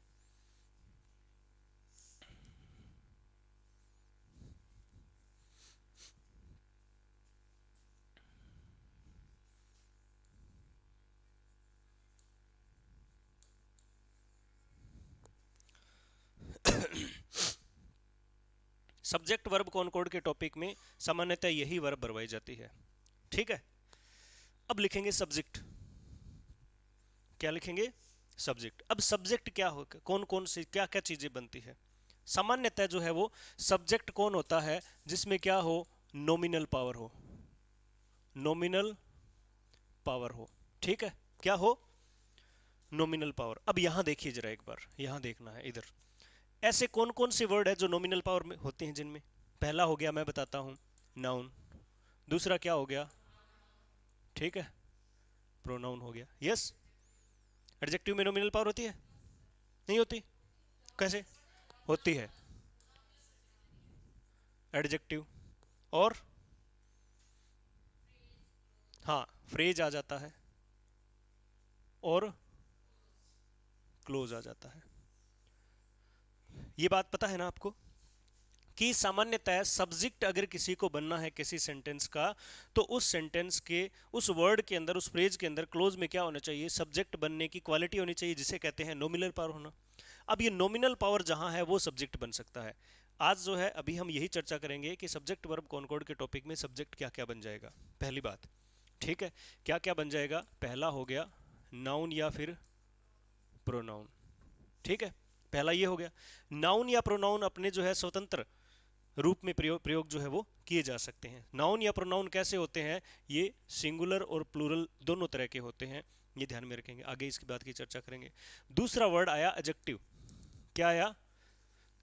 सब्जेक्ट वर्ब कॉनकॉर्ड के टॉपिक में सामान्यतः यही वर्ब बनवाई जाती है, ठीक है। अब लिखेंगे सब्जेक्ट, क्या लिखेंगे, सब्जेक्ट। अब सब्जेक्ट क्या हो, कौन कौन सी क्या क्या चीजें बनती है। सामान्यतः जो है वो सब्जेक्ट कौन होता है, जिसमें क्या हो, नॉमिनल पावर हो, नॉमिनल पावर हो, ठीक है, क्या हो, नॉमिनल पावर। अब यहां देखिए जरा एक बार, यहां देखना है इधर, ऐसे कौन कौन से वर्ड है जो नॉमिनल पावर में होते हैं, जिनमें पहला हो गया, मैं बताता हूं, नाउन। दूसरा क्या हो गया, ठीक है, प्रोनाउन हो गया। यस, एडजेक्टिव में नॉमिनल पावर होती है, नहीं होती, कैसे होती है, एडजेक्टिव और हाँ फ्रेज आ जाता है और क्लोज आ जाता है। ये बात पता है ना आपको कि सामान्यतः सब्जेक्ट अगर किसी को बनना है किसी सेंटेंस का, तो उस सेंटेंस के उस वर्ड के अंदर, उस फ्रेज के अंदर क्लोज में क्या होना चाहिए, सब्जेक्ट बनने की क्वालिटी होनी चाहिए, जिसे कहते हैं नॉमिनल पावर होना। अब ये नॉमिनल पावर जहां है वो सब्जेक्ट बन सकता है। आज जो है अभी हम यही चर्चा करेंगे कि सब्जेक्ट वर्ब कॉनकॉर्ड के टॉपिक में सब्जेक्ट क्या क्या बन जाएगा। पहली बात, ठीक है, क्या क्या बन जाएगा, पहला हो गया नाउन या फिर प्रोनाउन, ठीक है, पहला ये हो गया। नाउन या प्रोनाउन अपने जो है स्वतंत्र रूप में प्रयोग जो है वो किए जा सकते हैं। नाउन या प्रोनाउन कैसे होते हैं, ये सिंगुलर और प्लूरल दोनों तरह के होते हैं, ये ध्यान में रखेंगे, आगे इसकी बात की चर्चा करेंगे। दूसरा वर्ड आया एडजेक्टिव, क्या आया,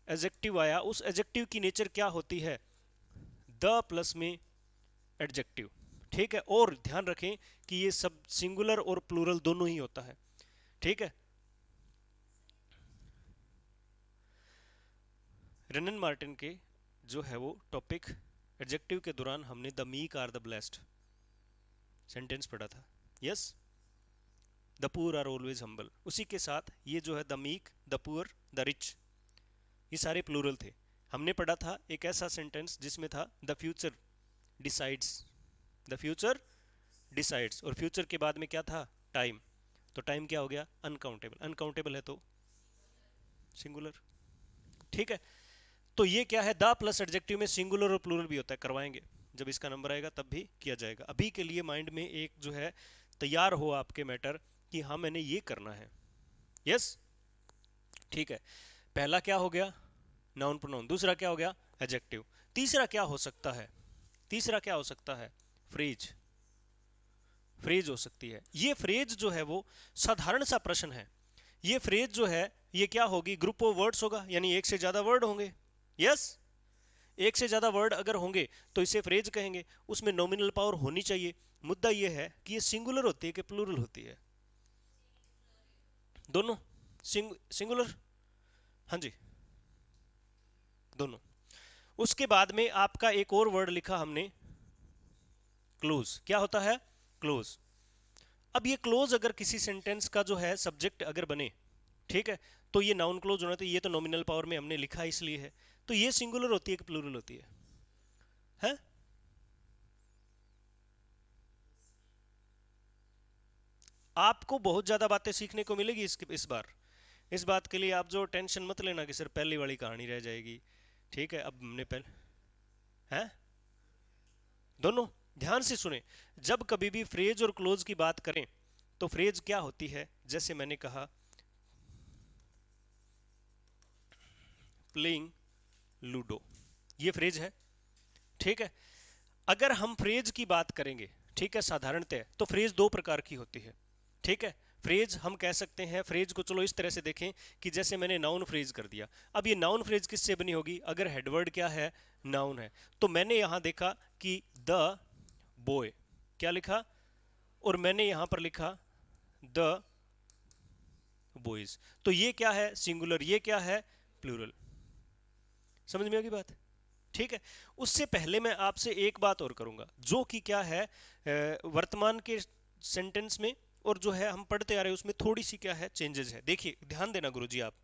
एडजेक्टिव आया। उस एडजेक्टिव की नेचर क्या होती है, द प्लस में एडजेक्टिव, ठीक है, और ध्यान रखें कि ये सब सिंगुलर और प्लूरल दोनों ही होता है, ठीक है। रेनन मार्टिन के जो है वो टॉपिक एडजेक्टिव के दौरान हमने the meek are the blessed sentence पढ़ा था, yes, the poor are always humble, उसी के साथ ये जो है the meek, the poor, the rich, ये सारे प्लूरल थे। हमने पढ़ा था एक ऐसा सेंटेंस जिसमें था the future decides, the future decides, और फ्यूचर के बाद में क्या था, टाइम, तो टाइम क्या हो गया, अनकाउंटेबल, अनकाउंटेबल है तो सिंगुलर, ठीक है। तो ये क्या है, द प्लस एडजेक्टिव में सिंगुलर और प्लूरल भी होता है, करवाएंगे जब इसका नंबर आएगा तब भी किया जाएगा। अभी के लिए माइंड में एक जो है तैयार हो आपके मैटर कि हाँ मैंने ये करना है, यस, ठीक है। पहला क्या हो गया, नाउन प्रोनाउन, दूसरा क्या हो गया, एडजेक्टिव, तीसरा क्या हो सकता है, तीसरा क्या हो सकता है, फ्रेज, फ्रेज हो सकती है। ये फ्रेज जो है वो साधारण सा प्रश्न है, ये फ्रेज जो है ये क्या होगी, ग्रुप ऑफ वर्ड्स होगा, यानी एक से ज्यादा वर्ड होंगे, यस, एक से ज्यादा वर्ड अगर होंगे तो इसे फ्रेज कहेंगे, उसमें नॉमिनल पावर होनी चाहिए। मुद्दा यह है कि ये सिंगुलर होती है कि प्लूरल होती है, दोनों, सिंगुलर, हाँ जी, दोनों। उसके बाद में आपका एक और वर्ड लिखा हमने, क्लोज, क्या होता है, क्लोज। अब ये क्लोज अगर किसी सेंटेंस का जो है सब्जेक्ट अगर बने, ठीक है, तो ये नाउन क्लोज होना चाहिए, ये तो नॉमिनल पावर में हमने लिखा इसलिए है। तो ये सिंगुलर होती है कि प्लूरल होती है? आपको बहुत ज्यादा बातें सीखने को मिलेगी इस बार। इस बात के लिए आप जो टेंशन मत लेना कि सिर्फ पहली वाली कहानी रह जाएगी, ठीक है। अब हमने पहले है दोनों, ध्यान से सुने, जब कभी भी फ्रेज और क्लोज की बात करें तो फ्रेज क्या होती है, जैसे मैंने कहा प्लेइंग लूडो, ये फ्रेज है, ठीक है। अगर हम फ्रेज की बात करेंगे, ठीक है, साधारणतः तो फ्रेज दो प्रकार की होती है, ठीक है। फ्रेज हम कह सकते हैं, फ्रेज को चलो इस तरह से देखें कि जैसे मैंने नाउन फ्रेज कर दिया। अब ये नाउन फ्रेज किससे बनी होगी, अगर हेडवर्ड क्या है, नाउन है, तो मैंने यहां देखा कि द बॉय, क्या लिखा, और मैंने यहां पर लिखा द बॉयज, तो ये क्या है, सिंगुलर, ये क्या है, प्लूरल। समझ में आ गई बात, ठीक है। उससे पहले मैं आपसे एक बात और करूंगा, जो कि क्या है, वर्तमान के सेंटेंस में और जो है हम पढ़ते आ रहे हैं उसमें थोड़ी सी क्या है, चेंजेस है। देखिए ध्यान देना गुरुजी आप,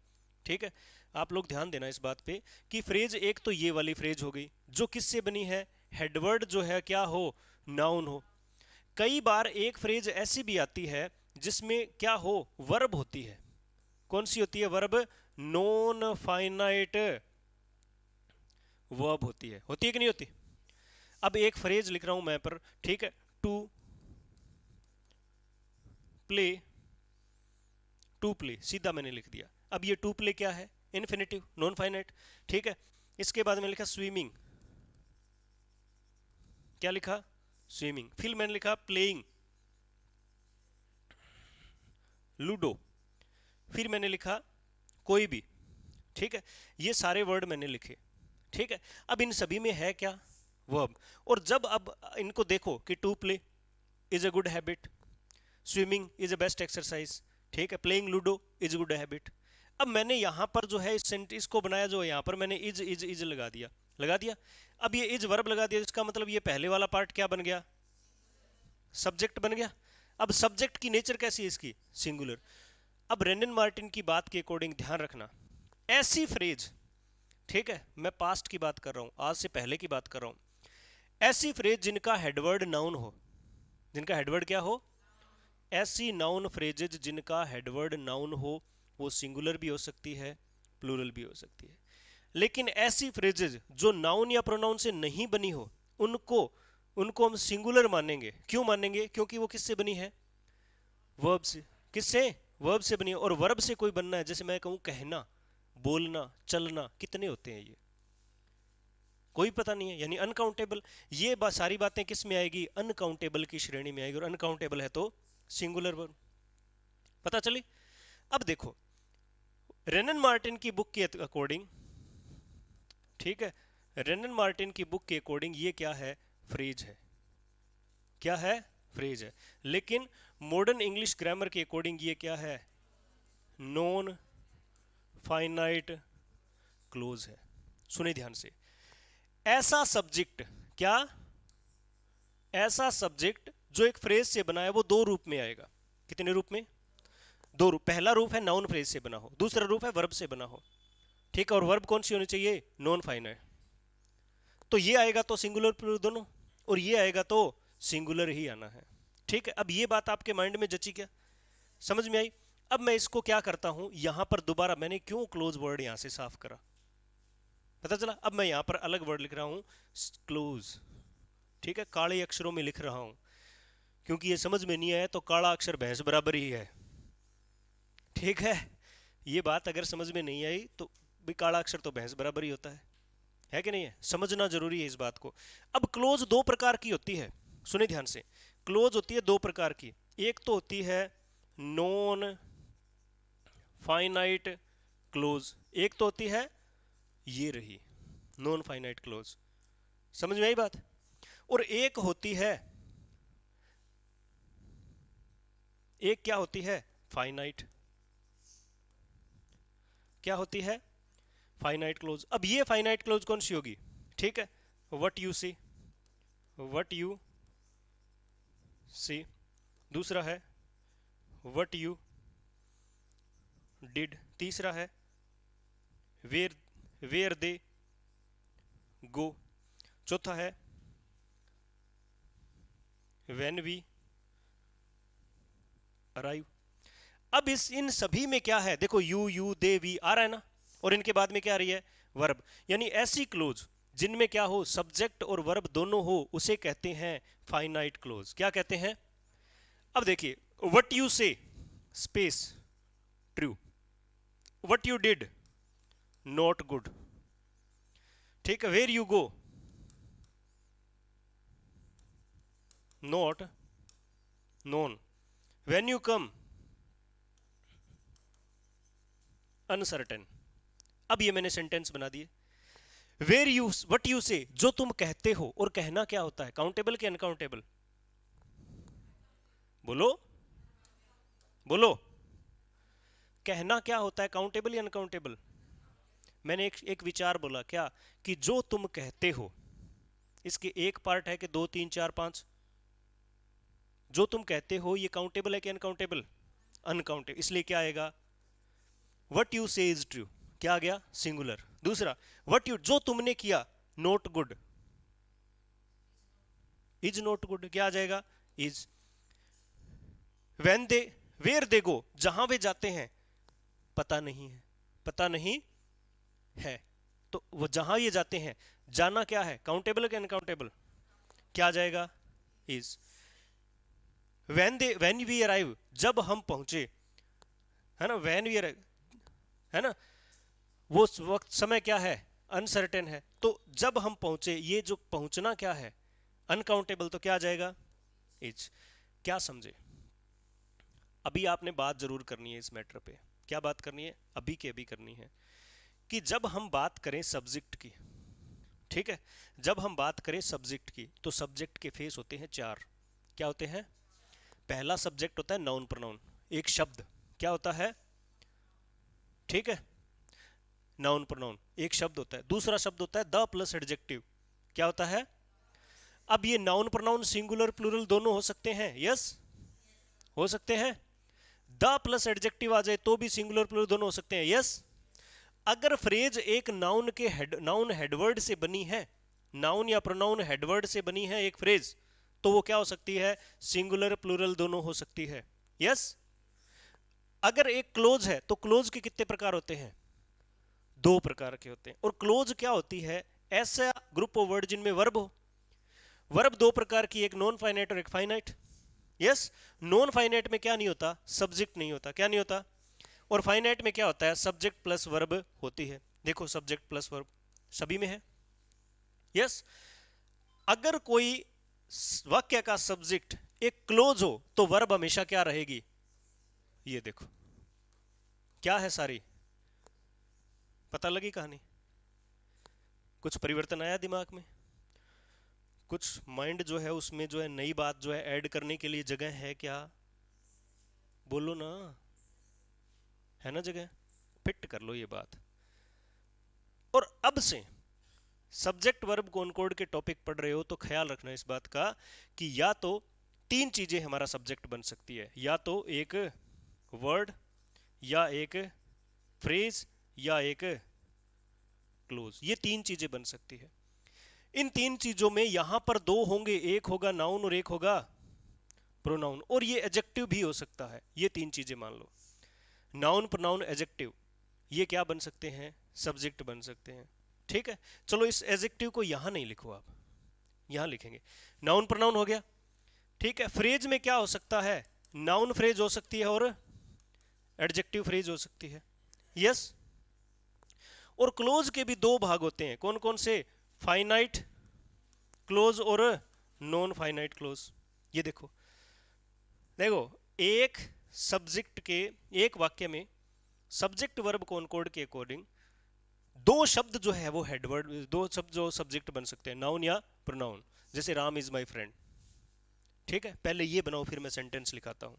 ठीक है, आप लोग ध्यान देना इस बात पे कि फ्रेज एक तो ये वाली फ्रेज हो गई जो किससे बनी है, हेडवर्ड जो है क्या हो, नाउन हो। कई बार एक फ्रेज ऐसी भी आती है जिसमें क्या हो, वर्ब होती है। कौन सी होती है, वर्ब, नॉन फाइनाइट वर्ब होती है कि नहीं होती? अब एक फ्रेज लिख रहा हूं मैं पर, ठीक है, टू प्ले, टू प्ले सीधा मैंने लिख दिया। अब ये टू प्ले क्या है? इन्फिनेटिव, नॉन फाइनाइट, ठीक है। इसके बाद मैंने लिखा स्विमिंग, क्या लिखा? स्विमिंग। फिर मैंने लिखा प्लेइंग, लूडो। फिर मैंने लिखा कोई भी, ठीक है। ये सारे वर्ड मैंने लिखे, ठीक है। अब इन सभी में है क्या? वर्ब। और जब अब इनको देखो कि to play is a good habit, swimming is a best exercise, ठीक है, playing ludo is good habit. अब मैंने यहां पर जो है इस सेंटेंस को बनाया, जो यहां पर मैंने इज लगा दिया। अब ये इज वर्ब लगा दिया, इसका मतलब ये पहले वाला पार्ट क्या बन गया? सब्जेक्ट बन गया। अब सब्जेक्ट की नेचर कैसी है इसकी? सिंगुलर। अब रेनन मार्टिन की बात के अकॉर्डिंग ध्यान रखना, ऐसी फ्रेज, ठीक है, मैं पास्ट की बात कर रहा हूं, आज से पहले की बात कर रहा हूं, ऐसी फ्रेज जिनका हेडवर्ड नाउन हो, जिनका हेडवर्ड क्या हो? ऐसी नाउन फ्रेजेज जिनका हेडवर्ड नाउन हो, वो सिंगुलर भी हो सकती है, प्लूरल भी हो सकती है। लेकिन ऐसी फ्रेजेज जो नाउन या प्रोनाउन से नहीं बनी हो, उनको उनको हम सिंगुलर मानेंगे। क्यों मानेंगे? क्योंकि वो किससे बनी है? वर्ब से। किससे? वर्ब से बनी है। और वर्ब से कोई बनना है, जैसे मैं कहूं कहना, बोलना, चलना, कितने होते हैं ये? कोई पता नहीं है, यानी अनकाउंटेबल। ये सारी बातें किस में आएगी? अनकाउंटेबल की श्रेणी में आएगी, और अनकाउंटेबल है तो सिंगुलर वर्ब। पता चली? अब देखो, रेनन मार्टिन की बुक के अकॉर्डिंग, ठीक है, रेनन मार्टिन की बुक के अकॉर्डिंग ये क्या है? फ्रेज है। क्या है? फ्रेज है। लेकिन मॉडर्न इंग्लिश ग्रामर के अकॉर्डिंग ये क्या है? नॉन फाइनाइट क्लोज है। सुने ध्यान से, ऐसा सब्जेक्ट, क्या? ऐसा सब्जेक्ट जो एक फ्रेज से बना है, वो दो रूप में आएगा। कितने रूप में? दो रूप। पहला रूप है नाउन फ्रेज से बना हो, दूसरा रूप है वर्ब से बना हो, ठीक है। और वर्ब कौन सी होनी चाहिए? Non finite. तो ये आएगा तो सिंगुलर प्लूरल दोनों, और ये आएगा तो सिंगुलर ही आना है, ठीक है। अब ये बात आपके माइंड में जची क्या? समझ में आई? अब मैं इसको क्या करता हूं, यहां पर दोबारा मैंने क्यों क्लोज वर्ड यहां से साफ करा, पता चला? अब मैं यहां पर अलग वर्ड लिख रहा हूं, क्लोज, ठीक है, काले अक्षरों में लिख रहा हूं, क्योंकि ये समझ में नहीं आया तो काला अक्षर भैंस बराबर ही है, ठीक है। ये बात अगर समझ में नहीं आई तो भी काला अक्षर तो भैंस बराबर ही होता है कि नहीं है? समझना जरूरी है इस बात को। अब क्लोज दो प्रकार की होती है, सुने ध्यान से। क्लोज होती है दो प्रकार की, एक तो होती है नॉन फाइनाइट क्लोज, एक तो होती है ये रही नॉन फाइनाइट क्लोज। समझ में आई बात? और एक होती है, एक क्या होती है? फाइनाइट। क्या होती है? Finite clause. अब ये फाइनाइट क्लोज कौन सी होगी? ठीक है, what you see, what you see. दूसरा है व्हाट यू डिड। तीसरा है वेयर, वेयर दे गो। चौथा है व्हेन वी अराइव। अब इस इन सभी में क्या है? देखो, यू दे वी आ रहा है ना, और इनके बाद में क्या आ रही है? वर्ब। यानी ऐसी क्लोज जिनमें क्या हो? सब्जेक्ट और वर्ब दोनों हो, उसे कहते हैं फाइनाइट क्लोज। क्या कहते हैं? अब देखिए, what you say space true, what you did not good, ठीक है, where you go not known, when you come uncertain. अब ये मैंने सेंटेंस बना दिए। वेर यू, वट यू से, जो तुम कहते हो। और कहना क्या होता है? काउंटेबल कि अनकाउंटेबल? बोलो बोलो, कहना क्या होता है? काउंटेबल या अनकाउंटेबल? मैंने एक विचार बोला क्या, कि जो तुम कहते हो, इसके एक पार्ट है कि दो तीन चार पांच। जो तुम कहते हो ये काउंटेबल है कि अनकाउंटेबल? अनकाउंटेबल। इसलिए क्या आएगा? वट यू से इज ट्रू। क्या आ गया? सिंगुलर। दूसरा, वट यू, जो तुमने किया, not good, is not good, क्या आ जाएगा? Is. When they, where they go, जहां वे जाते हैं, पता नहीं है, पता नहीं है। तो वो जहां ये जाते हैं, जाना क्या है, काउंटेबल है अनकाउंटेबल, क्या आ जाएगा, इज। व्हेन वी अराइव, जब हम पहुंचे, है ना, व्हेन वी अराइव, है ना, वो वक्त समय क्या है, अनसर्टेन है। तो जब हम पहुंचे, ये जो पहुंचना क्या है, अनकाउंटेबल, तो क्या आ जाएगा, इज। क्या समझे? अभी आपने बात जरूर करनी है इस मैटर पे। क्या बात करनी है, अभी के अभी करनी है, कि जब हम बात करें सब्जेक्ट की, ठीक है, जब हम बात करें सब्जेक्ट की, तो सब्जेक्ट के फेस होते हैं चार। क्या होते हैं? पहला सब्जेक्ट होता है नाउन प्रोनाउन, एक शब्द, क्या होता है, ठीक है, नाउन प्रोनाउन एक शब्द होता है। दूसरा शब्द होता है द प्लस एडजेक्टिव, क्या होता है? अब ये नाउन प्रोनाउन सिंगुलर प्लूरल दोनों हो सकते हैं, यस, हो सकते हैं। द प्लस एडजेक्टिव आ जाए तो भी सिंगुलर प्लूरल दोनों हो सकते हैं, यस। अगर फ्रेज एक नाउन के नाउन हेडवर्ड से बनी है, नाउन या प्रोनाउन हेडवर्ड से बनी है एक फ्रेज, तो वो क्या हो सकती है, सिंगुलर प्लूरल दोनों हो सकती है, यस। अगर एक क्लोज है, तो क्लोज के कितने प्रकार होते हैं, दो प्रकार के होते हैं। और क्लोज क्या होती है, ऐसा ग्रुप ऑफ वर्ड जिनमें वर्ब हो। वर्ब दो प्रकार की, एक नॉन फाइनाइट और एक फाइनाइट, यस। नॉन फाइनाइट में क्या नहीं होता, सब्जेक्ट नहीं होता, क्या नहीं होता। और फाइनाइट में क्या होता है, सब्जेक्ट प्लस वर्ब होती है। देखो सब्जेक्ट प्लस वर्ब सभी में है, यस। अगर कोई वाक्य का सब्जेक्ट एक क्लोज हो, तो वर्ब हमेशा क्या रहेगी, ये देखो, क्या है, सारी पता लगी कहानी? कुछ परिवर्तन आया दिमाग में? कुछ माइंड जो है उसमें जो है नई बात जो है ऐड करने के लिए जगह है क्या? बोलो ना, है ना जगह? फिट कर लो ये बात। और अब से सब्जेक्ट वर्ब कॉनकॉर्ड के टॉपिक पढ़ रहे हो तो ख्याल रखना इस बात का कि या तो तीन चीजें हमारा सब्जेक्ट बन सकती है, या तो एक वर्ड, या एक फ्रेज, या एक क्लोज, ये तीन चीजें बन सकती है। इन तीन चीजों में यहां पर दो होंगे, एक होगा नाउन और एक होगा प्रोनाउन, और ये एडजेक्टिव भी हो सकता है। ये तीन चीजें मान लो, नाउन प्रोनाउन एडजेक्टिव, ये क्या बन सकते हैं, सब्जेक्ट बन सकते हैं, ठीक है। चलो इस एडजेक्टिव को यहां नहीं लिखो आप, यहां लिखेंगे। नाउन प्रोनाउन हो गया, ठीक है। फ्रेज में क्या हो सकता है, नाउन फ्रेज हो सकती है और एडजेक्टिव फ्रेज हो सकती है, यस। और क्लोज के भी दो भाग होते हैं, कौन कौन से, फाइनाइट क्लोज और नॉन फाइनाइट क्लोज। ये देखो, देखो एक सब्जेक्ट के, एक वाक्य में सब्जेक्ट वर्ब कॉनकॉर्ड के अकॉर्डिंग दो शब्द जो है वो हेडवर्ड, दो शब्द जो सब्जेक्ट बन सकते हैं, नाउन या प्रोनाउन। जैसे राम इज माय फ्रेंड, ठीक है, पहले ये बनाओ फिर मैं सेंटेंस लिखाता हूं,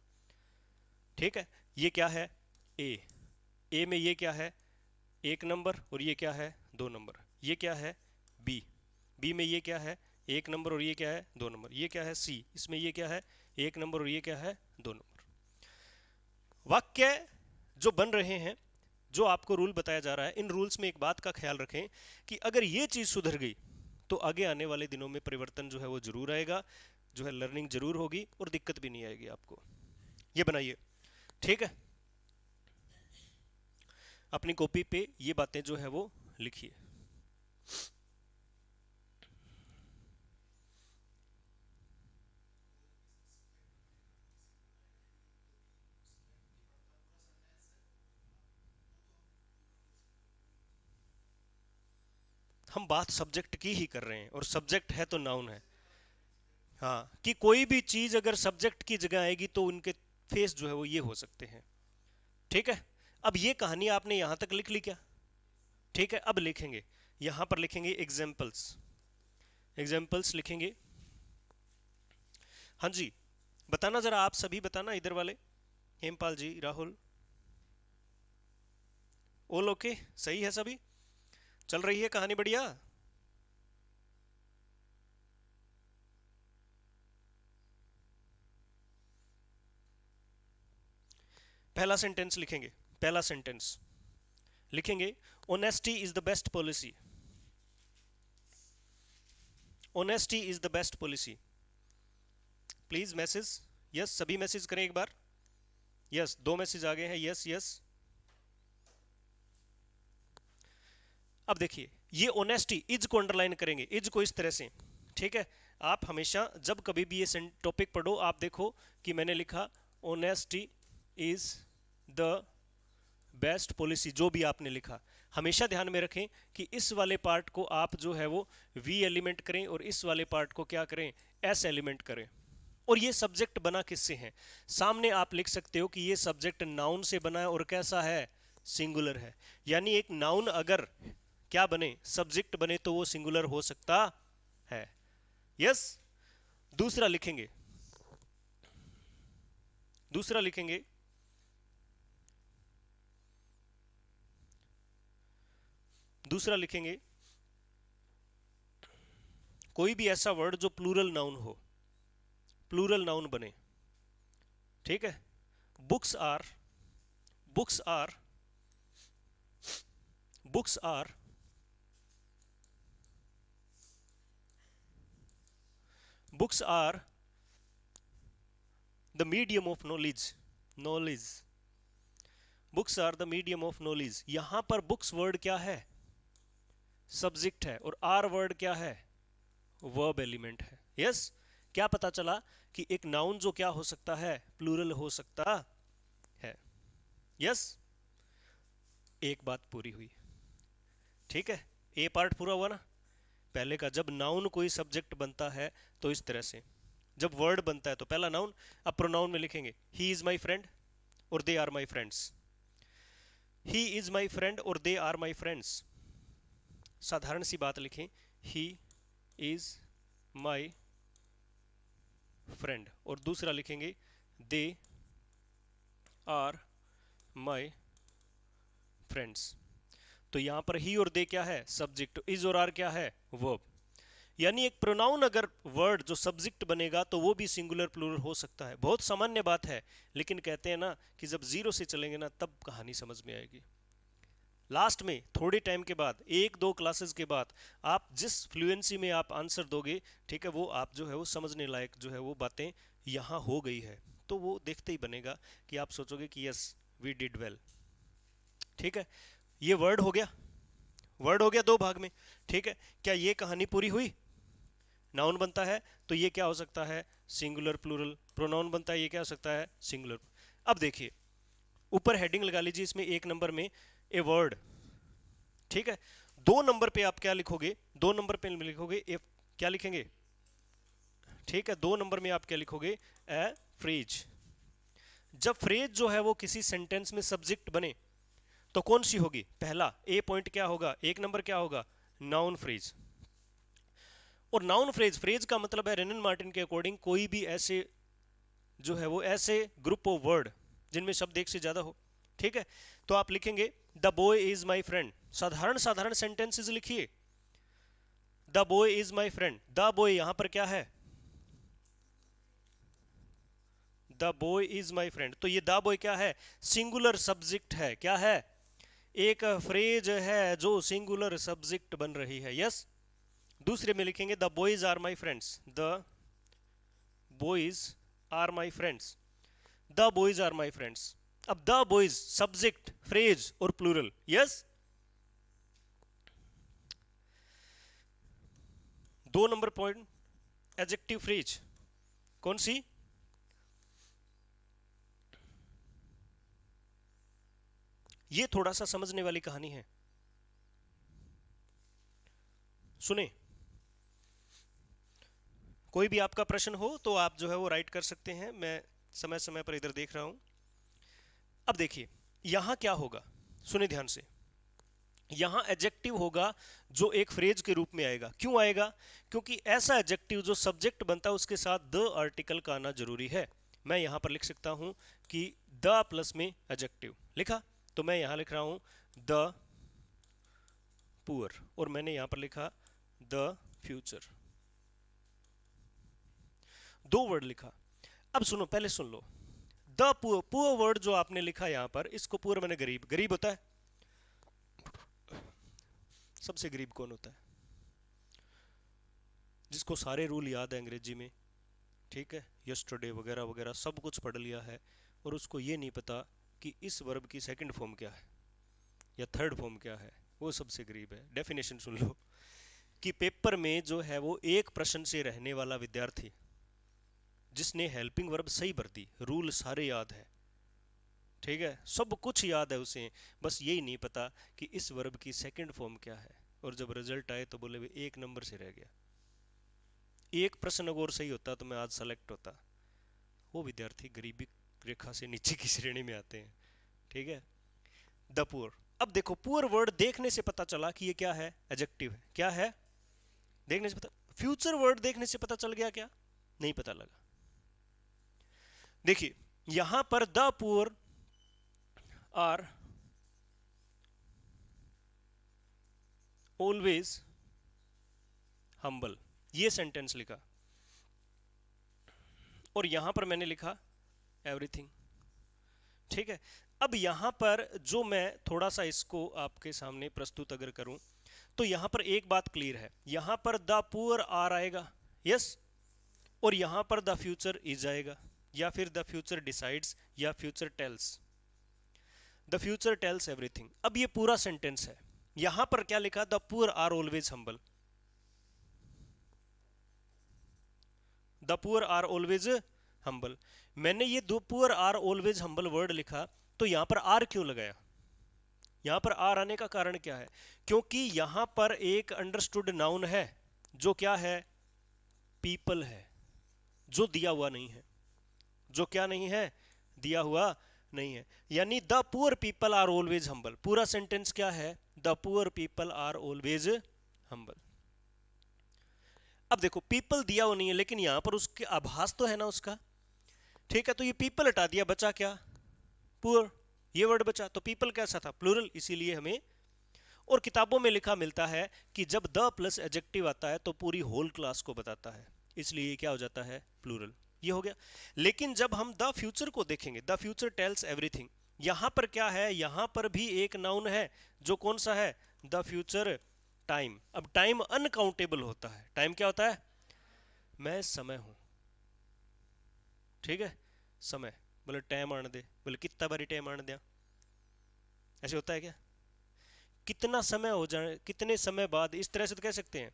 ठीक है। ये क्या है, ए में ये क्या है, एक नंबर, और ये क्या है, दो नंबर। ये क्या है, बी में ये क्या है, एक नंबर, और ये क्या है, दो नंबर। ये क्या है, सी, इसमें ये क्या है, एक नंबर, और ये क्या है, दो नंबर। वाक्य जो बन रहे हैं, जो आपको रूल बताया जा रहा है, इन रूल्स में एक बात का ख्याल रखें कि अगर ये चीज सुधर गई तो आगे आने वाले दिनों में परिवर्तन जो है वो जरूर आएगा, जो है लर्निंग जरूर होगी और दिक्कत भी नहीं आएगी आपको। ये बनाइए, ठीक है, अपनी कॉपी पे ये बातें जो है वो लिखिए। हम बात सब्जेक्ट की ही कर रहे हैं, और सब्जेक्ट है तो नाउन है, हाँ, कि कोई भी चीज अगर सब्जेक्ट की जगह आएगी तो उनके फेस जो है वो ये हो सकते हैं, ठीक है। अब ये कहानी आपने यहां तक लिख ली क्या? ठीक है, अब लिखेंगे, यहां पर लिखेंगे एग्जाम्पल्स, एग्जाम्पल्स लिखेंगे। हाँ जी, बताना जरा, आप सभी बताना, इधर वाले, हेमपाल जी, राहुल, ओल ओके, सही है सभी, चल रही है कहानी बढ़िया। पहला सेंटेंस लिखेंगे, पहला सेंटेंस लिखेंगे, honesty is the best policy, honesty is the best policy. Please message, yes, सभी मैसेज करें एक बार, यस, दो मैसेज आ गए हैं, यस यस। अब देखिए ये ऑनेस्टी, इज को अंडरलाइन करेंगे, इज को इस तरह से, ठीक है। आप हमेशा जब कभी भी ये टॉपिक पढ़ो आप देखो कि मैंने लिखा honesty is the best policy, जो भी आपने लिखा हमेशा ध्यान में रखें कि इस वाले पार्ट को आप जो है वो वी एलिमेंट करें और इस वाले पार्ट को क्या करें, एस एलिमेंट करें। और ये सब्जेक्ट बना किससे है, सामने आप लिख सकते हो कि ये सब्जेक्ट नाउन से बना है और कैसा है, सिंगुलर है। यानी एक नाउन अगर क्या बने, सब्जेक्ट बने, तो वो सिंगुलर हो सकता है। यस। दूसरा लिखेंगे, दूसरा लिखेंगे दूसरा लिखेंगे कोई भी ऐसा वर्ड जो प्लूरल नाउन हो, प्लूरल नाउन बने, ठीक है। Books are, books are, books are, books are the medium of knowledge, knowledge, books are the medium of knowledge. यहां पर बुक्स वर्ड क्या है, सब्जेक्ट है, और आर वर्ड क्या है, वर्ब एलिमेंट है। यस। क्या पता चला कि एक नाउन जो क्या हो सकता है, प्लूरल हो सकता है। यस। एक बात पूरी हुई, ठीक है। ए पार्ट पूरा हुआ ना। पहले का जब नाउन कोई सब्जेक्ट बनता है तो इस तरह से, जब वर्ड बनता है तो पहला नाउन। अब प्रोनाउन में लिखेंगे ही इज माई फ्रेंड और they are my friends, he is my friend और दे आर माई फ्रेंड्स। साधारण सी बात लिखें, ही इज माई फ्रेंड, और दूसरा लिखेंगे दे आर माई फ्रेंड्स। तो यहां पर ही और दे क्या है, सब्जेक्ट, इज और आर क्या है, वर्ब। यानी एक प्रोनाउन अगर वर्ड जो सब्जेक्ट बनेगा तो वो भी सिंगुलर प्लूरल हो सकता है। बहुत सामान्य बात है, लेकिन कहते हैं ना कि जब जीरो से चलेंगे ना तब कहानी समझ में आएगी। लास्ट में थोड़े टाइम के बाद, एक दो क्लासेस के बाद, आप जिस फ्लुएंसी में आप आंसर दोगे, ठीक है, वो आप जो है वो समझने लायक जो है वो बातें यहाँ हो गई है, तो वो देखते ही बनेगा कि आप सोचोगे कि यस वी डिड वेल। ठीक है, ये वर्ड हो गया, वर्ड हो गया दो भाग में। ठीक है, क्या ये कहानी पूरी हुई। नाउन बनता है तो ये क्या हो सकता है, सिंगुलर प्लूरल। प्रोनाउन बनता है, ये क्या हो सकता है, सिंगुलर। अब देखिए ऊपर हेडिंग लगा लीजिए इसमें, एक नंबर में ए वर्ड, ठीक है। दो नंबर पे आप क्या लिखोगे, दो नंबर पे लिखोगे ए, क्या लिखेंगे, ठीक है, दो नंबर में आप क्या लिखोगे, ए फ्रेज। जब फ्रेज जो है वो किसी सेंटेंस में सब्जेक्ट बने तो कौन सी होगी, पहला ए पॉइंट क्या होगा, एक नंबर क्या होगा, नाउन फ्रेज। और नाउन फ्रेज, फ्रेज का मतलब है रेनन मार्टिन के अकॉर्डिंग कोई भी ऐसे जो है वो ऐसे ग्रुप ऑफ वर्ड जिनमें शब्द एक से ज्यादा हो। ठीक है, तो आप लिखेंगे the boy is my friend. साधारण साधारण सेंटेंसेस लिखिए, the boy is my friend. The boy यहां पर क्या है, the boy is my friend. तो ये द बॉय क्या है, सिंगुलर सब्जेक्ट है। क्या है, एक फ्रेज है जो सिंगुलर सब्जेक्ट बन रही है। यस। दूसरे में लिखेंगे the boys are my friends, the boys are my friends, the boys are my friends. अब द बॉयज सब्जेक्ट, फ्रेज और प्लूरल। यस। दो नंबर पॉइंट, एडजेक्टिव फ्रेज कौन सी, ये थोड़ा सा समझने वाली कहानी है, सुने। कोई भी आपका प्रश्न हो तो आप जो है वो राइट कर सकते हैं, मैं समय समय पर इधर देख रहा हूं। अब देखिए यहां क्या होगा, सुने ध्यान से। यहां एडजेक्टिव होगा जो एक फ्रेज के रूप में आएगा। क्यों आएगा, क्योंकि ऐसा एडजेक्टिव जो सब्जेक्ट बनता है उसके साथ द आर्टिकल का आना जरूरी है। मैं यहां पर लिख सकता हूं कि द प्लस में एडजेक्टिव लिखा, तो मैं यहां लिख रहा हूं द पुअर, और मैंने यहां पर लिखा द फ्यूचर। दो वर्ड लिखा। अब सुनो, पहले सुन लो, द पुअर, पुअर वर्ड जो आपने लिखा यहां पर, इसको पुअर मैंने गरीब, गरीब होता है, सबसे गरीब कौन होता है, जिसको सारे रूल याद है अंग्रेजी में, ठीक है, यस्टरडे वगैरह वगैरह सब कुछ पढ़ लिया है, और उसको ये नहीं पता कि इस वर्ब की सेकंड फॉर्म क्या है या थर्ड फॉर्म क्या है, वो सबसे गरीब है। डेफिनेशन सुन लो कि पेपर में जो है वो एक प्रश्न से रहने वाला विद्यार्थी जिसने हेल्पिंग वर्ब सही भर दी, रूल सारे याद है, ठीक है, सब कुछ याद है उसे, बस यही नहीं पता कि इस वर्ब की सेकंड फॉर्म क्या है, और जब रिजल्ट आए तो बोले वे एक नंबर से रह गया, एक प्रश्न अगर सही होता तो मैं आज सेलेक्ट होता, वो विद्यार्थी गरीबी रेखा से नीचे की श्रेणी में आते हैं, ठीक है। द पुअर, अब देखो पुअर वर्ड देखने से पता चला कि ये क्या है, एडजेक्टिव है, क्या है, देखने से पता, फ्यूचर वर्ड देखने से पता चल गया क्या, नहीं पता लगा। देखिए यहां पर the poor are always humble, ये सेंटेंस लिखा, और यहां पर मैंने लिखा एवरीथिंग, ठीक है। अब यहां पर जो मैं थोड़ा सा इसको आपके सामने प्रस्तुत अगर करूं तो यहां पर एक बात क्लियर है, यहां पर द पुअर आर आएगा, यस, और यहां पर द फ्यूचर इज आएगा, या फिर द फ्यूचर डिसाइड्स, या future tells, the future tells everything. अब ये पूरा सेंटेंस है, यहां पर क्या लिखा, the poor are always humble, the poor are always humble, मैंने ये दो poor are always humble word लिखा, तो यहां पर आर क्यों लगाया, यहां पर आर आने का कारण क्या है, क्योंकि यहां पर एक अंडरस्टूड नाउन है जो क्या है, पीपल है, जो दिया हुआ नहीं है, जो क्या नहीं है, दिया हुआ नहीं है, यानी the poor people are always humble, पूरा सेंटेंस क्या है, the poor people are always humble. अब देखो पीपल दिया हुआ नहीं है, लेकिन यहां पर उसके आभास तो है ना उसका, ठीक है, तो ये पीपल हटा दिया, बचा क्या, पुअर, ये वर्ड बचा, तो पीपल कैसा था, प्लूरल, इसीलिए हमें, और किताबों में लिखा मिलता है कि जब द प्लस एडजेक्टिव आता है तो पूरी होल क्लास को बताता है, इसलिए ये क्या हो जाता है, प्लूरल, ये हो गया। लेकिन जब हम द फ्यूचर को देखेंगे, द फ्यूचर टेल्स एवरीथिंग, यहां पर क्या है, यहां पर भी एक नाउन है, जो कौन सा है, द फ्यूचर टाइम। अब टाइम अनकाउंटेबल होता है, टाइम क्या होता है, मैं समय हूं, ठीक है, समय, बोले टाइम आने दे, बोले कितना बारी टाइम आने दिया, ऐसे होता है क्या, कितना समय हो जाए, कितने समय बाद, इस तरह से तो कह सकते हैं,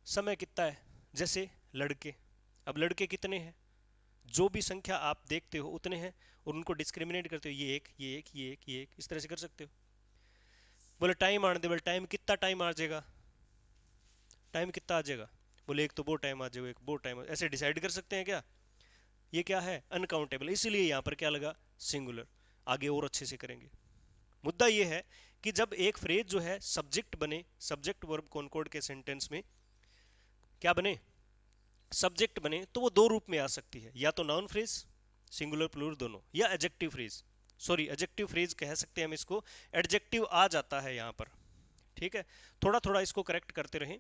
समय कितना है, जैसे लड़के, अब लड़के कितने हैं, जो भी संख्या आप देखते हो उतने हैं, और उनको डिस्क्रिमिनेट करते हो, ये एक, ये एक, ये एक, ये एक, इस तरह से कर सकते हो। बोले टाइम आने दे, बोले टाइम कितना टाइम आ जाएगा, टाइम कितना आ जाएगा, बोले एक तो वो टाइम आ जाएगा, एक वो टाइम, ऐसे डिसाइड कर सकते हैं क्या, ये क्या है, अनकाउंटेबल, इसलिए यहां पर क्या लगा, सिंगुलर। आगे और अच्छे से करेंगे। मुद्दा ये है कि जब एक फ्रेज जो है सब्जेक्ट बने, सब्जेक्ट वर्ब कॉनकॉर्ड के सेंटेंस में क्या बने, सब्जेक्ट बने, तो वो दो रूप में आ सकती है, या तो नाउन फ्रेज सिंगुलर प्लूरल दोनों, या adjective phrase, sorry adjective phrase कह सकते हैं हम इसको, एडजेक्टिव आ जाता है यहां पर, ठीक है, थोड़ा थोड़ा इसको करेक्ट करते रहें,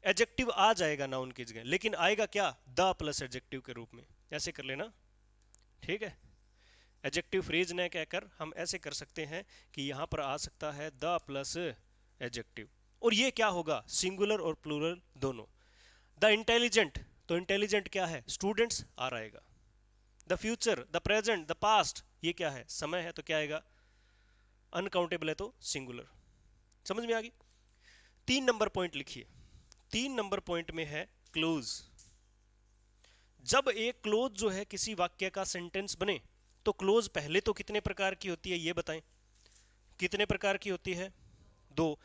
एडजेक्टिव आ जाएगा नाउन की जगह, लेकिन आएगा क्या, द प्लस एडजेक्टिव के रूप में, ऐसे कर लेना, ठीक है। एडजेक्टिव फ्रेज न कहकर हम ऐसे कर सकते हैं कि यहां पर आ सकता है द प्लस एडजेक्टिव, और ये क्या होगा, सिंगुलर और प्लूरल दोनों। द इंटेलिजेंट, तो इंटेलिजेंट क्या है, स्टूडेंट्स, आर आएगा। The future, the present, the past, ये क्या है, समय है, तो क्या आएगा, अनकाउंटेबल है तो सिंगुलर। समझ में आ गई। 3 नंबर पॉइंट लिखिए, 3 नंबर पॉइंट में है क्लोज। जब एक क्लोज जो है किसी वाक्य का सेंटेंस बने, तो क्लोज पहले तो कितने प्रकार की होती है, ये बताएं, कितने प्रकार की होती है, दो।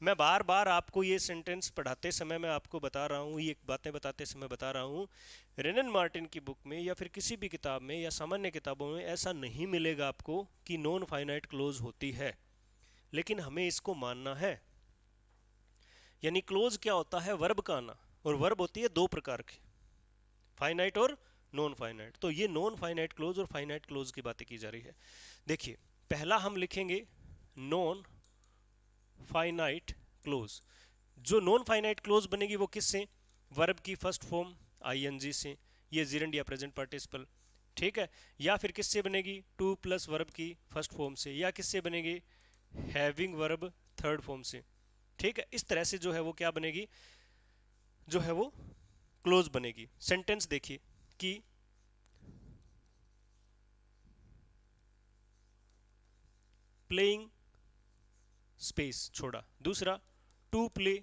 मैं बार बार आपको ये सेंटेंस पढ़ाते समय मैं आपको बता रहा हूँ, ये बातें बताते समय बता रहा हूँ, रेनन मार्टिन की बुक में या फिर किसी भी किताब में या सामान्य किताबों में ऐसा नहीं मिलेगा आपको कि नॉन फाइनाइट क्लोज होती है, लेकिन हमें इसको मानना है। यानी क्लोज क्या होता है, वर्ब का आना, और वर्ब होती है दो प्रकार की, फाइनाइट और नॉन फाइनाइट। तो ये नॉन फाइनाइट क्लोज और फाइनाइट क्लोज की बातें की जा रही है। देखिए पहला हम लिखेंगे नॉन फाइनाइट क्लोज। जो नॉन फाइनाइट क्लोज बनेगी वो किससे, वर्ब की फर्स्ट फॉर्म आईएनजी से, ये जिरंड या प्रेजेंट पार्टिसिपल, ठीक है, या फिर किससे बनेगी, टू प्लस वर्ब की फर्स्ट फॉर्म से, या किससे बनेगी, हैविंग वर्ब थर्ड फॉर्म से, ठीक है। इस तरह से जो है वो क्या बनेगी, जो है वो क्लोज बनेगी। सेंटेंस देखिए कि प्लेइंग स्पेस छोड़ा, दूसरा टू प्ले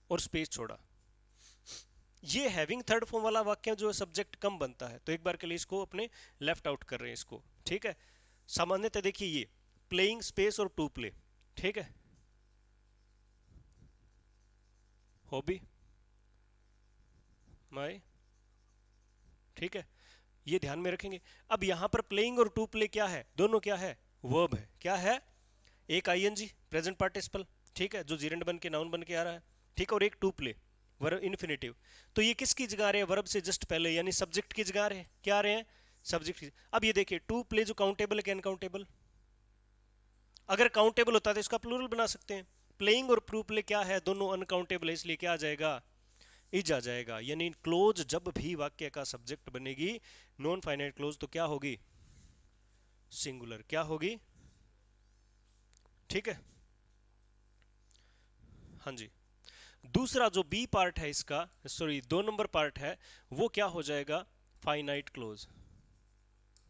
और स्पेस छोड़ा। ये हैविंग थर्ड फॉर्म वाला वाक्य जो सब्जेक्ट कम बनता है, तो एक बार के लिए इसको अपने लेफ्ट आउट कर रहे हैं इसको, ठीक है। सामान्यतः देखिए ये प्लेइंग स्पेस और टू प्ले, ठीक है। हॉबी माय, ठीक है, ये ध्यान में रखेंगे। अब यहां पर प्लेइंग और टू प्ले क्या है, दोनों क्या है, वर्ब है। क्या है, एक आईएनजी प्रेजेंट पार्टिसिपल, ठीक है, जो जीरेंड बन के नाउन बन के आ रहा है, ठीक है, और एक टू प्ले वर्ब इन्फिनेटिव। तो ये किसकी जगह आ रहे हैं, वर्ब से जस्ट पहले, यानी सब्जेक्ट की जगह आ रहे हैं। क्या आ रहे हैं, सब्जेक्ट की। अब ये देखिए टू प्ले जो काउंटेबल है कि अनकाउंटेबल, अगर काउंटेबल होता है तो इसका प्लूरल बना सकते हैं। प्लेइंग और टू प्ले क्या है, दोनों अनकाउंटेबल है, इसलिए क्या आ जाएगा, इज आ जाएगा। यानी क्लोज जब भी वाक्य का सब्जेक्ट बनेगी नॉन फाइनाइट क्लोज, तो क्या होगी, सिंगुलर। क्या होगी, ठीक है, हाँ जी। दूसरा जो बी पार्ट है इसका, सॉरी 2 नंबर पार्ट है, वो क्या हो जाएगा, फाइनाइट क्लोज।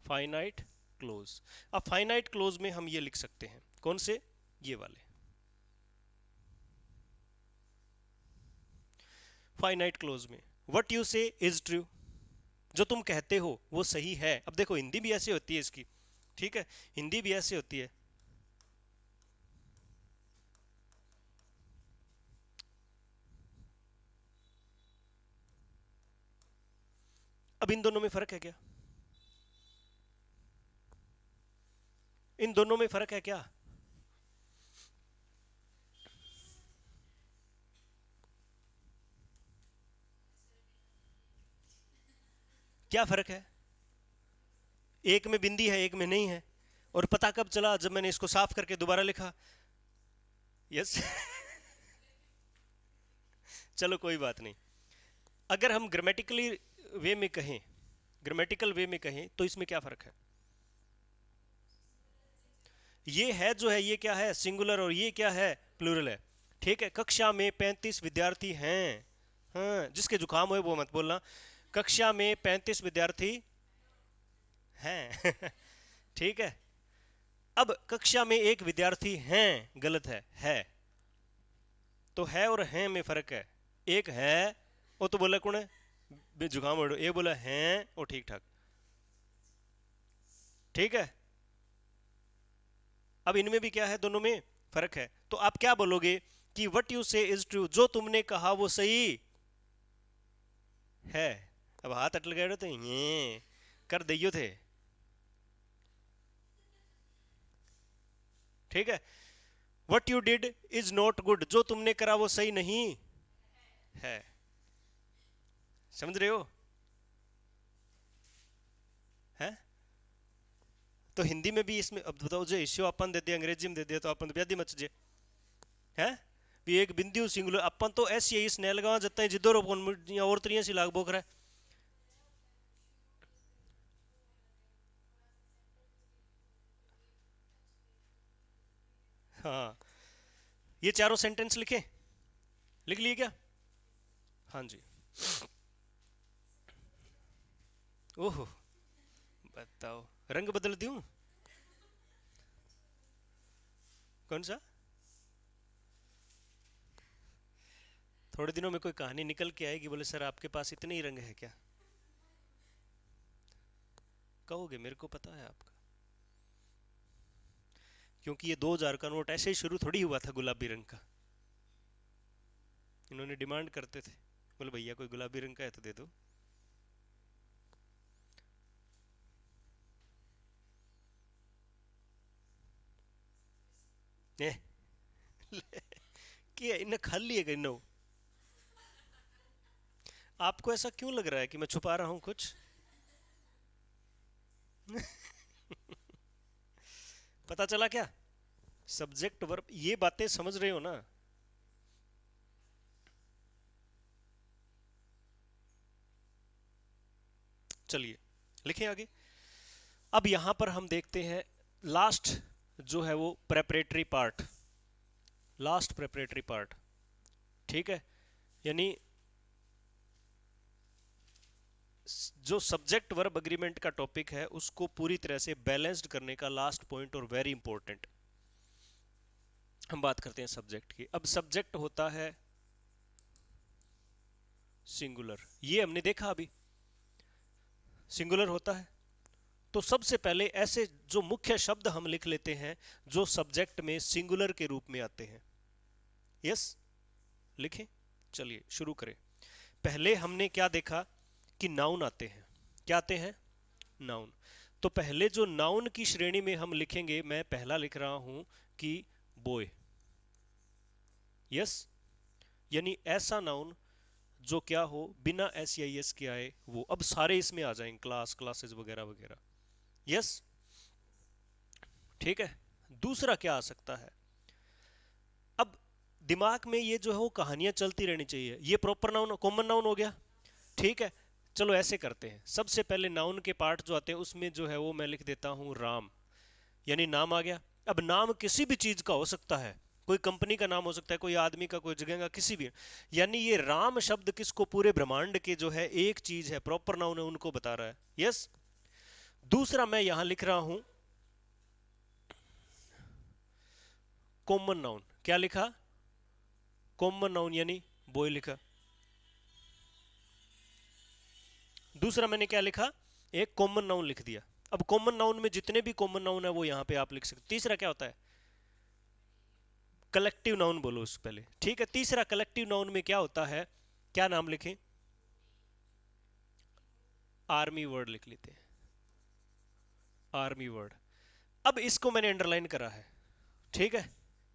Finite clause. अब फाइनाइट क्लोज में हम ये लिख सकते हैं, कौन से, ये वाले। फाइनाइट क्लोज में व्हाट यू से इज ट्रू, जो तुम कहते हो वो सही है। अब देखो हिंदी भी ऐसे होती है इसकी, ठीक है, हिंदी भी ऐसे होती है। अब इन दोनों में फर्क है क्या, इन दोनों में फर्क है क्या, क्या फर्क है, एक में बिंदी है एक में नहीं है। और पता कब चला, जब मैंने इसको साफ करके दोबारा लिखा। यस चलो कोई बात नहीं। अगर हम ग्रामेटिकली वे में कहें, ग्रामेटिकल वे में कहें तो इसमें क्या फर्क है, ये है जो है ये क्या है, सिंगुलर, और ये क्या है, प्लूरल है, ठीक है। कक्षा में 35 विद्यार्थी हैं, हाँ, जिसके जुकाम हो वो मत बोलना। कक्षा में 35 विद्यार्थी हैं ठीक है। अब कक्षा में एक विद्यार्थी हैं, गलत है, तो है और हैं में फर्क है। एक है वो तो बोला कौन है, जुकाम ओढ़ो, ये बोला हैं वो ठीक ठाक, ठीक है। अब इनमें भी क्या है, दोनों में फर्क है। तो आप क्या बोलोगे कि वट यू से इज ट्रू, जो तुमने कहा वो सही है। अब हाथ अटल गए तो ये कर दियो थे, ठीक है। What you did is not good, जो तुमने करा वो सही नहीं है। समझ रहे हो, है। तो हिंदी में भी इसमें, अब बताओ जो इश्यू अपन दे दिया अंग्रेजी में दे दिया तो अपन तो ब्यादी मच जे, है भी एक बिंदु सिंगुलर अपन तो ऐसी है इस नैल गांव जता है जिधर और तरिया सी लाग बोक रहा है। हाँ, ये चारों सेंटेंस लिखे, लिख लिए क्या, हाँ जी। ओहो, बताओ रंग बदल दूं, कौन सा, थोड़े दिनों में कोई कहानी निकल के आएगी, बोले सर आपके पास इतने ही रंग है क्या, कहोगे मेरे को पता है आपका, क्योंकि ये 2000 का नोट ऐसे ही शुरू थोड़ी हुआ था गुलाबी रंग का। इन्होंने डिमांड करते थे, बोले भैया कोई गुलाबी रंग का है तो दे दो। ए, कि इन्हें खाली है कहीं, आपको ऐसा क्यों लग रहा है कि मैं छुपा रहा हूं कुछ पता चला क्या, सब्जेक्ट वर्ब, ये बातें समझ रहे हो ना। चलिए लिखें आगे। अब यहां पर हम देखते हैं लास्ट जो है वो preparatory part, last preparatory part, ठीक है। यानी जो सब्जेक्ट वर्ब अग्रीमेंट का टॉपिक है उसको पूरी तरह से बैलेंस्ड करने का लास्ट पॉइंट और वेरी इंपॉर्टेंट हम बात करते हैं सब्जेक्ट की। अब सब्जेक्ट होता है सिंगुलर, ये हमने देखा अभी सिंगुलर होता है। तो सबसे पहले ऐसे जो मुख्य शब्द हम लिख लेते हैं जो सब्जेक्ट में सिंगुलर के रूप में आते हैं। यस, लिखें, चलिए शुरू करें। पहले हमने क्या देखा कि नाउन आते हैं। क्या आते हैं? नाउन। तो पहले जो नाउन की श्रेणी में हम लिखेंगे, मैं पहला लिख रहा हूं कि बॉय। यस, यानी ऐसा नाउन जो क्या हो, बिना एस या एस के आए वो। अब सारे इसमें आ जाएंगे, क्लास, क्लासेस वगैरह वगैरह। यस, ठीक है। दूसरा क्या आ सकता है? अब दिमाग में ये जो है वो कहानियां चलती रहनी चाहिए। ये प्रॉपर नाउन, कॉमन नाउन हो गया, ठीक है। चलो ऐसे करते हैं, सबसे पहले नाउन के पार्ट जो आते हैं उसमें जो है वो मैं लिख देता हूं राम, यानी नाम आ गया। अब नाम किसी भी चीज का हो सकता है, कोई कंपनी का नाम हो सकता है, कोई आदमी का, कोई जगह का, किसी भी। यानी ये राम शब्द किसको, पूरे ब्रह्मांड के जो है एक चीज है, प्रॉपर नाउन है, उनको बता रहा है। यस। दूसरा मैं यहां लिख रहा हूं कॉमन नाउन। क्या लिखा? कॉमन नाउन, यानी बॉय लिखा। दूसरा मैंने क्या लिखा? एक कॉमन नाउन लिख दिया। अब कॉमन नाउन में जितने भी कॉमन नाउन है वो यहां पे आप लिख सकते। तीसरा क्या होता है? कलेक्टिव नाउन बोलो उससे पहले, ठीक है। तीसरा कलेक्टिव नाउन में क्या होता है, क्या नाम लिखें? आर्मी वर्ड लिख लेते हैं, आर्मी वर्ड। अब इसको मैंने अंडरलाइन करा है, ठीक है,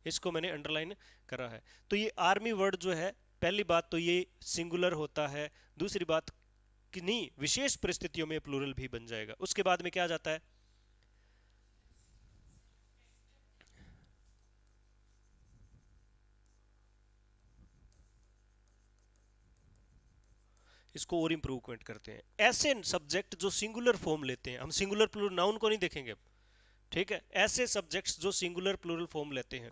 इसको मैंने अंडरलाइन करा है। तो ये आर्मी वर्ड जो है, पहली बात तो ये सिंगुलर होता है। दूसरी बात कि नहीं, विशेष परिस्थितियों में प्लूरल भी बन जाएगा। उसके बाद में क्या जाता है? इसको और इंप्रूवमेंट करते हैं। ऐसे सब्जेक्ट जो सिंगुलर फॉर्म लेते हैं, हम सिंगुलर प्लूरल नाउन को नहीं देखेंगे अब, ठीक है। ऐसे सब्जेक्ट्स जो सिंगुलर प्लूरल फॉर्म लेते हैं,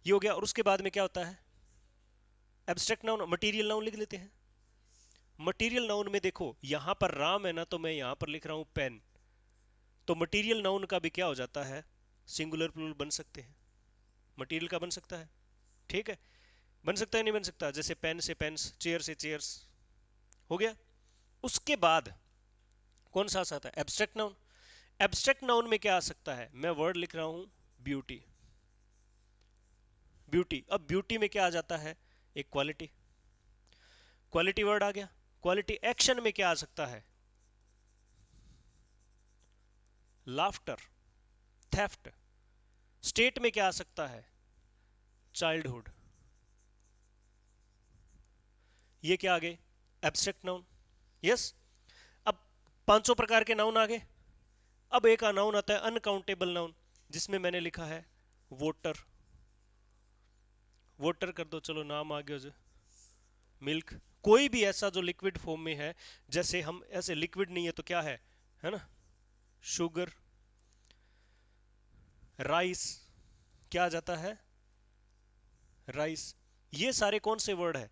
ये हो गया। और उसके बाद में क्या होता है? एब्स्ट्रैक्ट नाउन, मटीरियल नाउन लिख लेते हैं। मटीरियल नाउन में देखो, यहां पर राम है ना, तो मैं यहां पर लिख रहा हूं पेन। तो मटीरियल नाउन का भी क्या हो जाता है? सिंगुलर प्लूरल बन सकते हैं। मटीरियल का बन सकता है, ठीक है। बन सकता है, नहीं बन सकता? जैसे पेन से पेन्स, चेयर से चेयर्स, हो गया। उसके बाद कौन सा आता है? Abstract noun. एब्स्ट्रैक्ट नाउन में क्या आ सकता है? मैं वर्ड लिख रहा हूं ब्यूटी, ब्यूटी। अब ब्यूटी में क्या आ जाता है? एक क्वालिटी, क्वालिटी वर्ड आ गया। क्वालिटी। एक्शन में क्या आ सकता है? Laughter, theft. स्टेट में क्या आ सकता है? चाइल्डहुड। ये क्या आ गए? Abstract noun. यस। अब पांचों प्रकार के नाउन आ गए। अब एक नाउन आता है अनकाउंटेबल नाउन, जिसमें मैंने लिखा है वोटर। वोटर कर दो, चलो नाम आ गया। मिल्क, कोई भी ऐसा जो लिक्विड फॉर्म में है, जैसे हम ऐसे लिक्विड नहीं है तो क्या है ना, शुगर। राइस, क्या आ जाता है? राइस। ये सारे कौन से वर्ड है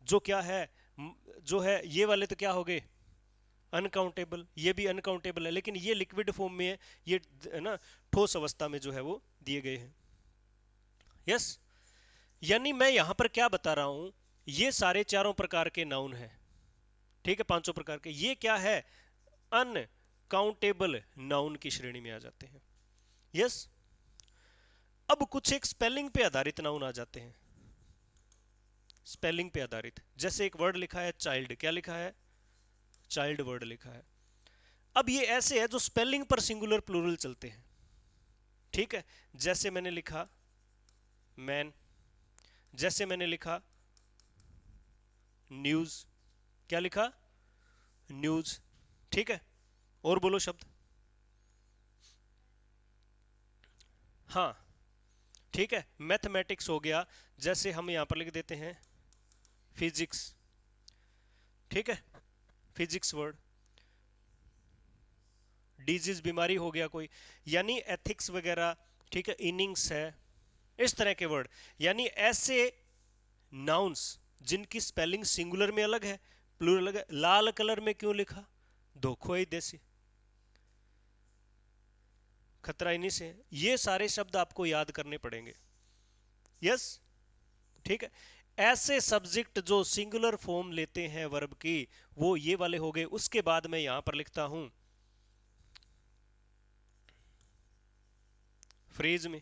जो क्या है, जो है ये वाले तो क्या हो गए? अनकाउंटेबल। ये भी अनकाउंटेबल है, लेकिन ये लिक्विड फॉर्म में है, ये है ना ठोस अवस्था में जो है वो दिए गए हैं। यस। यानी मैं यहां पर क्या बता रहा हूं, ये सारे चारों प्रकार के नाउन हैं, ठीक है, पांचों प्रकार के। ये क्या है? अनकाउंटेबल नाउन की श्रेणी में आ जाते हैं। यस। अब कुछ एक स्पेलिंग पे आधारित नाउन आ जाते हैं। स्पेलिंग पे आधारित, जैसे एक वर्ड लिखा है चाइल्ड, क्या लिखा है? चाइल्ड वर्ड लिखा है। अब ये ऐसे है जो स्पेलिंग पर सिंगुलर प्लूरल चलते हैं, ठीक है। जैसे मैंने लिखा मैन, जैसे मैंने लिखा न्यूज, क्या लिखा? न्यूज, ठीक है। और बोलो शब्द। हाँ, ठीक है। मैथमेटिक्स हो गया, जैसे हम यहां पर लिख देते हैं फिजिक्स, ठीक है, फिजिक्स वर्ड। डिजीज, बीमारी हो गया कोई, यानी एथिक्स वगैरह, ठीक है, इनिंग्स है, इस तरह के वर्ड। यानी ऐसे नाउन्स जिनकी स्पेलिंग सिंगुलर में अलग है, प्लूरल अलग है। लाल कलर में क्यों लिखा? धोखो है देसी, खतरा इन्हीं से है। ये सारे शब्द आपको याद करने पड़ेंगे। यस, ठीक है। ऐसे सब्जेक्ट जो सिंगुलर फॉर्म लेते हैं वर्ब की, वो ये वाले हो गए। उसके बाद मैं यहां पर लिखता हूं फ्रेज में,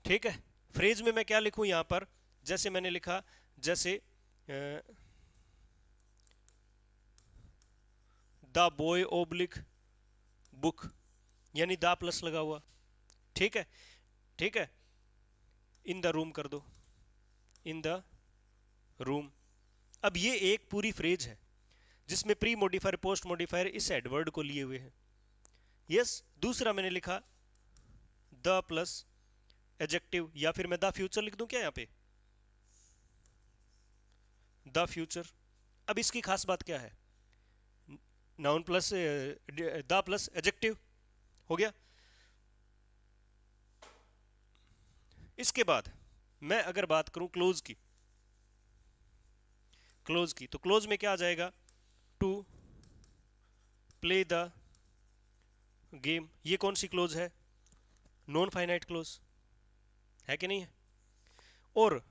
ठीक है। फ्रेज में मैं क्या लिखूं यहां पर, जैसे मैंने लिखा, जैसे द बॉय ओब्लिक बुक, यानी द प्लस लगा हुआ, ठीक है, ठीक है। इन द रूम कर दो, इन द रूम। अब ये एक पूरी फ्रेज है जिसमें प्री मॉडिफायर पोस्ट मॉडिफायर इस एडवर्ड को लिए हुए हैं। यस, दूसरा मैंने लिखा द प्लस एडजेक्टिव, या फिर मैं द फ्यूचर लिख दूं क्या यहां पे, द फ्यूचर। अब इसकी खास बात क्या है, noun plus the plus adjective हो गया। इसके बाद मैं अगर बात करूं क्लोज की, क्लोज की, तो क्लोज में क्या आ जाएगा, टू प्ले द गेम। ये कौन सी क्लोज है, नॉन फाइनाइट क्लोज है कि नहीं है। और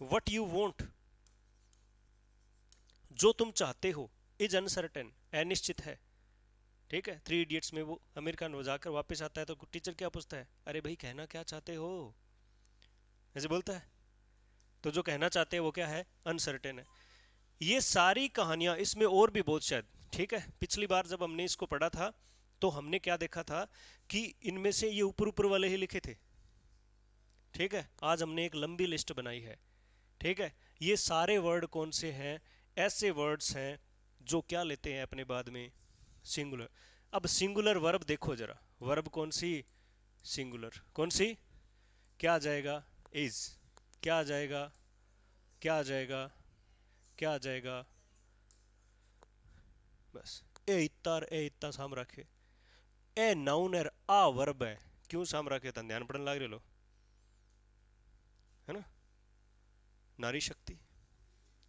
व्हाट यू वांट, जो तुम चाहते हो, इज अनसर्टेन, अनिश्चित है, ठीक है। थ्री इडियट्स में वो आमिर खान वो जाकर वापस आता है तो टीचर क्या पूछता है, अरे भाई कहना क्या चाहते हो, ऐसे बोलता है। तो जो कहना चाहते हैं वो क्या है, अनसर्टेन है। ये सारी कहानियां, इसमें और भी बहुत शायद, ठीक है। पिछली बार जब हमने इसको पढ़ा था तो हमने क्या देखा था कि इनमें से ये ऊपर ऊपर वाले ही लिखे थे, ठीक है। आज हमने एक लंबी लिस्ट बनाई है, ठीक है। ये सारे वर्ड कौन से हैं, ऐसे वर्ड्स हैं जो क्या लेते हैं अपने बाद में, सिंगुलर। अब सिंगुलर वर्ब देखो जरा, वर्ब कौन सी, सिंगुलर, कौन सी, क्या आ जाएगा, इज, क्या आ जाएगा, क्या आ जाएगा, क्या आ जाएगा, बस ए इतना साम रखे। ए नाउन है, आ वर्ब है, क्यों साम रखे था, ध्यान पड़ने लग रहे लो, है ना। नारी शक्ति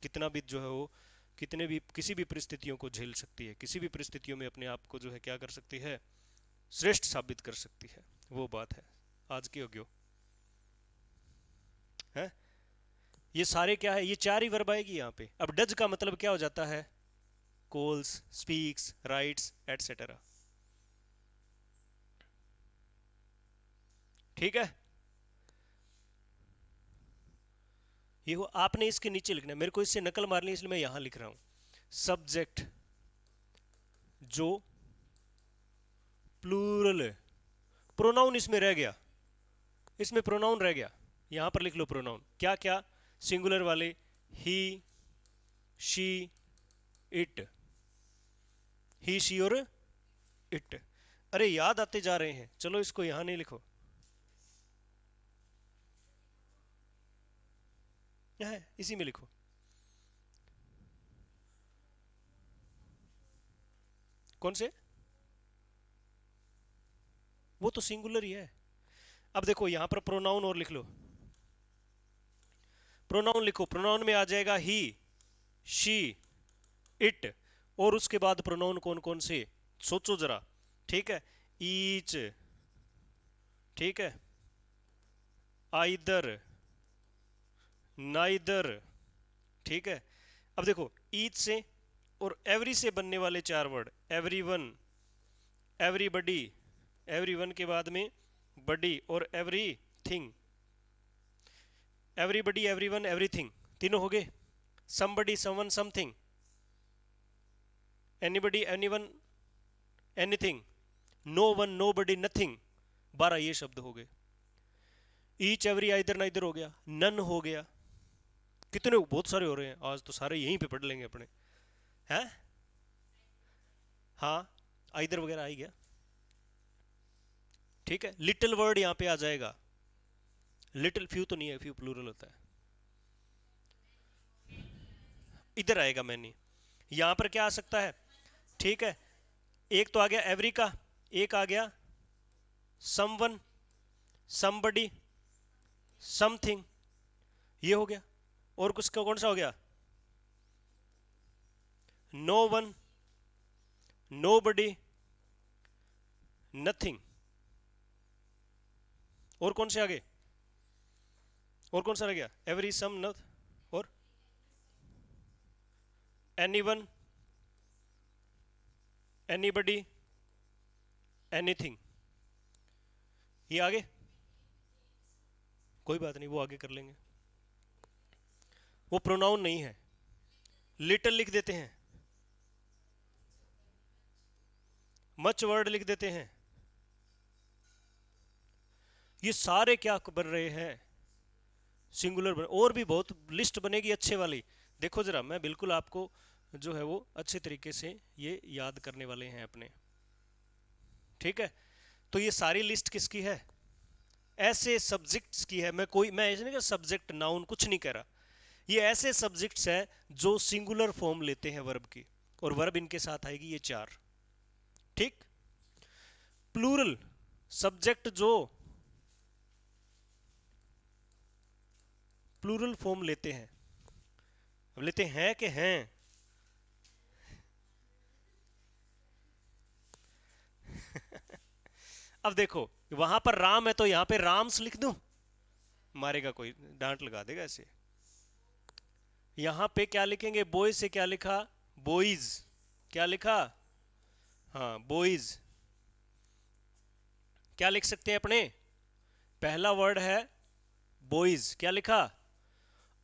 कितना भी जो है वो, कितने भी किसी भी परिस्थितियों को झेल सकती है, किसी भी परिस्थितियों में अपने आप को जो है क्या कर सकती है, श्रेष्ठ साबित कर सकती है। वो बात है आज की योग्यो है। ये सारे क्या है, ये चार ही वर्ब आएगी यहाँ पे। अब डज का मतलब क्या हो जाता है, कॉल्स, स्पीक्स, राइट्स, एटसेट्रा, ठीक है। ये हो, आपने इसके नीचे लिखना है, मेरे को इससे नकल मारनी है इसलिए मैं यहां लिख रहा हूं। सब्जेक्ट जो प्लूरल है, प्रोनाउन इसमें रह गया, इसमें प्रोनाउन रह गया, यहां पर लिख लो प्रोनाउन, क्या क्या, सिंगुलर वाले, ही, शी, इट, ही, शी और इट। अरे याद आते जा रहे हैं, चलो इसको यहां नहीं लिखो, यहाँ है, इसी में लिखो। कौन से, वो तो सिंगुलर ही है। अब देखो यहां पर प्रोनाउन और लिख लो, प्रोनाउन लिखो, प्रोनाउन में आ जाएगा ही, शी, इट, और उसके बाद प्रोनाउन कौन कौन से, सोचो जरा, ठीक है। ईच, ठीक है, आइदर, नाइदर, ठीक है। अब देखो ईच से और एवरी से बनने वाले चार word, every one, everybody, every one के बाद में बडी और every thing, everybody, every one, everything, तीनों हो गए। Somebody, someone, something, anybody, anyone, anything, no one, no body, nothing, 12 ये शब्द हो गए। ईच, एवरी, आइदर, नाइदर हो गया, नन हो गया, कितने बहुत सारे हो रहे हैं, आज तो सारे यहीं पे पढ़ लेंगे अपने, हैं। हाँ, आइदर वगैरह आ ही गया, ठीक है। लिटिल वर्ड यहां पे आ जाएगा, लिटिल, फ्यू तो नहीं है, फ्यू प्लूरल होता है, इधर आएगा मैनी। यहां पर क्या आ सकता है, ठीक है। एक तो आ गया एवरी का, एक आ गया समवन, समबडी, समथिंग, ये हो गया। और कुछ कौन सा हो गया, no one, no body, nothing. और कौन से आगे, और कौन सा रह गया, एवरी, सम, नथ, और एनी वन, एनीबडी, एनीथिंग। ये आगे, कोई बात नहीं, वो आगे कर लेंगे। वो प्रोनाउन नहीं है, लिटिल लिख देते हैं, मच वर्ड लिख देते हैं। ये सारे क्या बन रहे हैं, सिंगुलर बन। और भी बहुत लिस्ट बनेगी अच्छे वाली, देखो जरा, मैं बिल्कुल आपको जो है वो अच्छे तरीके से ये याद करने वाले हैं अपने, ठीक है। तो ये सारी लिस्ट किसकी है, ऐसे सब्जेक्ट्स की है। मैं ऐसे नहीं कह सब्जेक्ट नाउन कुछ नहीं कह रहा, ये ऐसे सब्जेक्ट्स हैं जो सिंगुलर फॉर्म लेते हैं वर्ब की, और वर्ब इनके साथ आएगी ये चार, ठीक। प्लूरल सब्जेक्ट जो प्लूरल फॉर्म लेते हैं, अब लेते हैं कि हैं, अब देखो वहां पर राम है तो यहां पे राम्स लिख दूं, मारेगा कोई, डांट लगा देगा ऐसे। यहां पे क्या लिखेंगे, बॉय से क्या लिखा, बॉयज, क्या लिखा, हाँ बॉयज। क्या लिख सकते हैं अपने, पहला वर्ड है बॉयज, क्या लिखा।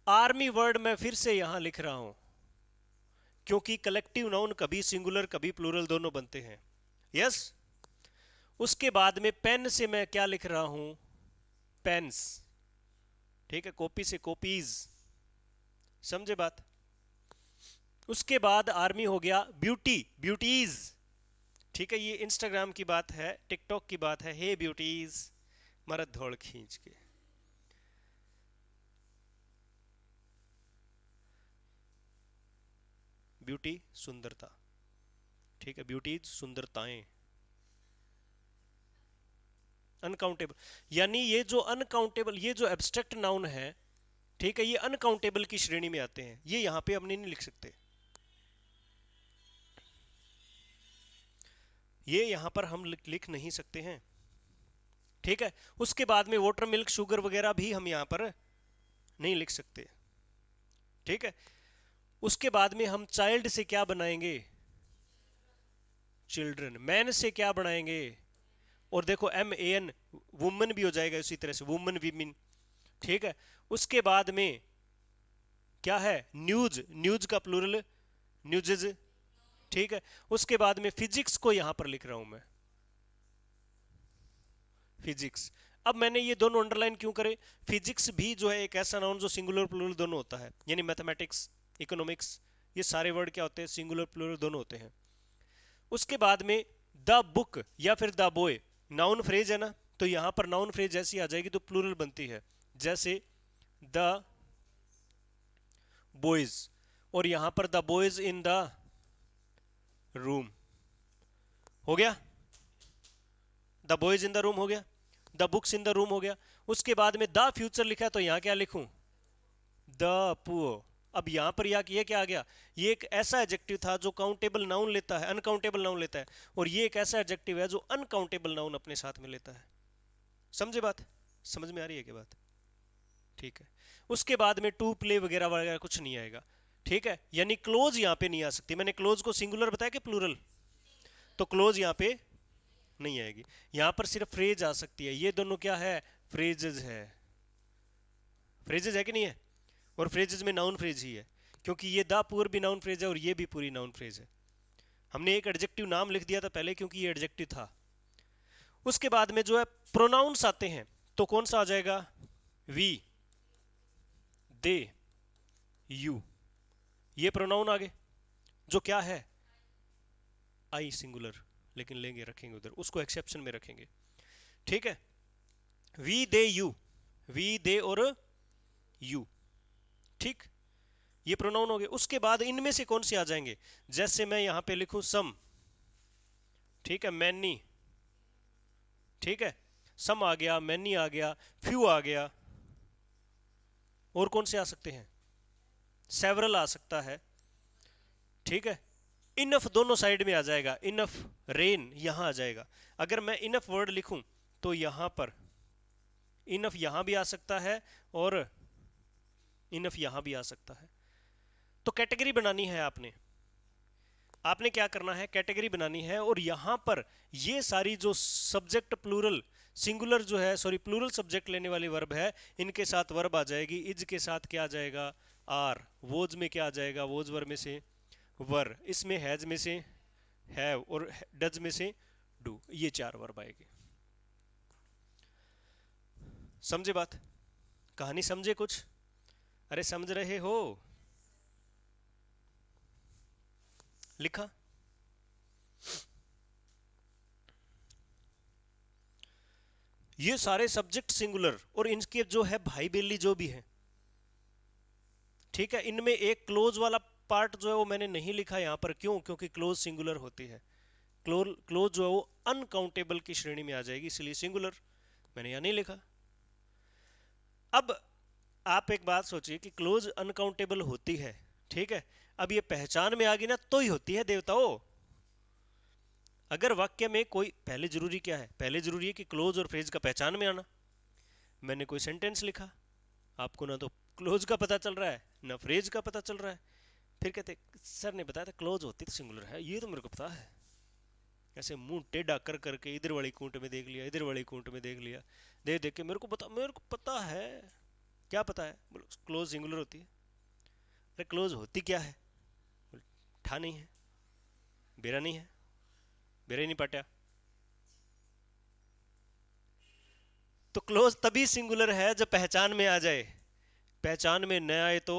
आर्मी वर्ड मैं फिर से यहां लिख रहा हूं, क्योंकि कलेक्टिव नाउन कभी सिंगुलर कभी प्लूरल दोनों बनते हैं, यस। उसके बाद में पेन से मैं क्या लिख रहा हूं, पेन्स, ठीक है। कॉपी से कॉपीज, समझे बात। उसके बाद आर्मी हो गया ब्यूटी, ब्यूटीज, ठीक है। ये इंस्टाग्राम की बात है, टिकटॉक की बात है, हे ब्यूटीज, मरद धौड़ खींच के। ब्यूटी सुंदरता, ठीक है, ब्यूटीज सुंदरताएं, अनकाउंटेबल। यानी ये जो अनकाउंटेबल, ये जो एब्स्ट्रैक्ट नाउन है, ठीक है, ये अनकाउंटेबल की श्रेणी में आते हैं। ये यहां पे हमने नहीं लिख सकते, ये यहां पर हम लिख नहीं सकते हैं, ठीक है। उसके बाद में वाटर, मिल्क, शुगर वगैरह भी हम यहां पर नहीं लिख सकते, ठीक है। उसके बाद में हम चाइल्ड से क्या बनाएंगे, चिल्ड्रन। मैन से क्या बनाएंगे, और देखो MAN, वुमन भी हो जाएगा उसी तरह से, वुमन, वीमिन, ठीक है। उसके बाद में क्या है, न्यूज, न्यूज का प्लूरल न्यूजेज, ठीक है। उसके बाद में फिजिक्स को यहां पर लिख रहा हूं मैं, फिजिक्स। अब मैंने ये दोनों अंडरलाइन क्यों करे, फिजिक्स भी जो है एक ऐसा नाउन जो सिंगुलर प्लूरल दोनों होता है, यानी मैथमेटिक्स, इकोनॉमिक्स, ये सारे वर्ड क्या होते हैं, सिंगुलर प्लूरल दोनों होते हैं। उसके बाद में द बुक या फिर द बॉय, नाउन फ्रेज है ना, तो यहां पर नाउन फ्रेज ऐसी आ जाएगी तो प्लूरल बनती है, जैसे द बॉयज, और यहां पर the boys in the room, हो गया। The boys in the room हो गया, the books in the room हो गया। उसके बाद में द फ्यूचर लिखा है तो यहां क्या लिखूं, द पुअर। अब यहां पर ये क्या आ गया, ये एक ऐसा एडजेक्टिव था जो काउंटेबल नाउन लेता है, अनकाउंटेबल नाउन लेता है, और ये एक ऐसा एडजेक्टिव है जो अनकाउंटेबल नाउन अपने साथ में लेता है। समझे बात, समझ में आ रही है क्या बात, ठीक है। उसके बाद में टू, प्ले वगैरह वगैरह कुछ नहीं आएगा, ठीक है। यानी क्लोज यहां पे नहीं आ सकती, मैंने क्लोज को सिंगुलर बताया कि प्लूरल, तो क्लोज यहां पे नहीं आएगी। यहां पर सिर्फ फ्रेज आ सकती है, ये दोनों क्या है, फ्रेजेज है, फ्रेजेज है कि नहीं है, और फ्रेजेज में नाउन फ्रेज ही है, क्योंकि ये द पुअर भी नाउन फ्रेज है और ये भी पूरी नाउन फ्रेज है। हमने एक एडजेक्टिव नाम लिख दिया था पहले क्योंकि ये एडजेक्टिव था। उसके बाद में जो है प्रोनाउंस आते हैं, तो कौन सा आ जाएगा, वी, दे, यू, ये प्रोनाउन आगे, जो क्या है, आई सिंगुलर, लेकिन लेंगे रखेंगे उधर, उसको एक्सेप्शन में रखेंगे, ठीक है। वी, दे, यू, वी, दे और यू, ठीक, ये प्रोनाउन हो गए। उसके बाद इनमें से कौन से आ जाएंगे, जैसे मैं यहां पे लिखूं सम, ठीक है, मैनी, ठीक है, सम आ गया, मैनी आ गया, फ्यू आ गया, और कौन से आ सकते हैं, सेवरल आ सकता है, ठीक है, इनफ दोनों साइड में आ जाएगा, इनफ रेन यहां आ जाएगा। अगर मैं इनफ वर्ड लिखूं तो यहां पर इनफ यहां भी आ सकता है और इनफ यहां भी आ सकता है। तो कैटेगरी बनानी है आपने, आपने क्या करना है, कैटेगरी बनानी है। और यहां पर ये सारी जो सब्जेक्ट प्लूरल सिंगुलर जो है, सॉरी प्लूरल सब्जेक्ट लेने वाली वर्ब है, इनके साथ वर्ब आ जाएगी। इज के साथ क्या आ जाएगा, आर। वोज में क्या आ जाएगा, वोज वर्ब में से वर। इसमें हैज में से हैव और डज में से डू। ये 4 वर्ब आएगी। समझे बात, कहानी समझे कुछ? अरे समझ रहे हो? लिखा? ये सारे सब्जेक्ट सिंगुलर और इनके जो है भाई बेली जो भी है, ठीक है। इनमें एक क्लोज वाला पार्ट जो है वो मैंने नहीं लिखा यहां पर। क्यों? क्योंकि क्लोज सिंगुलर होती है। क्लोज जो है वो अनकाउंटेबल की श्रेणी में आ जाएगी, इसलिए सिंगुलर मैंने यहां नहीं लिखा। अब आप एक बात सोचिए कि क्लोज अनकाउंटेबल होती है, ठीक है। अब ये पहचान में आ गई ना तो ही होती है देवताओं। अगर वाक्य में कोई, पहले जरूरी क्या है, पहले जरूरी है कि क्लोज और फ्रेज का पहचान में आना। मैंने कोई सेंटेंस लिखा, आपको ना तो क्लोज का पता चल रहा है ना फ्रेज का पता चल रहा है, फिर कहते सर ने बताया था क्लोज होती तो सिंगुलर है, ये तो मेरे को पता है। ऐसे मुंह टेढ़ा कर करके इधर वाली कूंट में देख लिया, इधर वाली कूंट में देख लिया, देख देख के मेरे को पता है। क्या पता है? बोलो क्लोज सिंगुलर होती है। अरे क्लोज होती क्या है? ठा नहीं है, बेरा नहीं है, बेरा ही नहीं पाटा। तो क्लोज तभी सिंगुलर है जब पहचान में आ जाए। पहचान में न आए तो